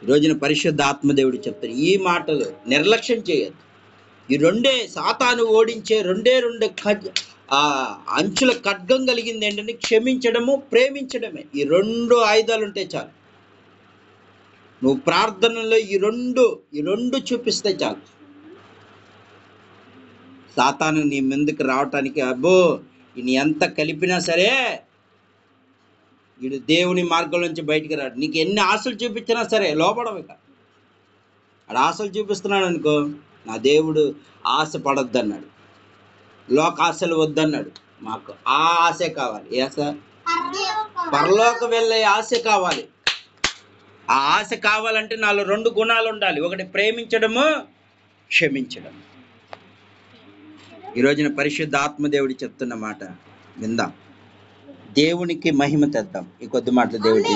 ఈరోజున పరిశుద్ధ ఆత్మదేవుడు చెప్తాడు, ఈ మాటలు నిర్లక్ష్యం చేయొద్దు. ఈ రెండే సాతాను ఓడించే రెండే అంచుల ఖడ్గం కలిగింది ఏంటంటే క్షమించడము, ప్రేమించడమే. ఈ రెండు ఆయుధాలు ఉంటే చాలు. నువ్వు ప్రార్థనలో ఈ రెండు చూపిస్తే చాలు. సాతాను నీ ముందుకు రావటానికి అబ్బో ఈయన ఎంత కలిపినా సరే వీడు దేవుని మార్గం నుంచి బయటికి రాడు. నీకు ఎన్ని ఆశలు చూపించినా సరే లోపడవు. ఇక ఆడ ఆశలు చూపిస్తున్నాడు అనుకో, నా దేవుడు ఆశ పడొద్దన్నాడు, లోకాశలు వద్దన్నాడు. మాకు ఆ ఆశే కావాలి. ఏ ఆశ? పరలోకి వెళ్ళే ఆశ కావాలి. ఆ ఆశ కావాలంటే నాలో 2 గుణాలు ఉండాలి. ఒకటి ప్రేమించడము, క్షమించడం. ఈరోజున పరిశుద్ధ ఆత్మదేవుడు చెప్తున్న మాట విందాం. దేవునికి మహిమ తెద్దాం. ఈ కొద్ది మాటలు దేవుడు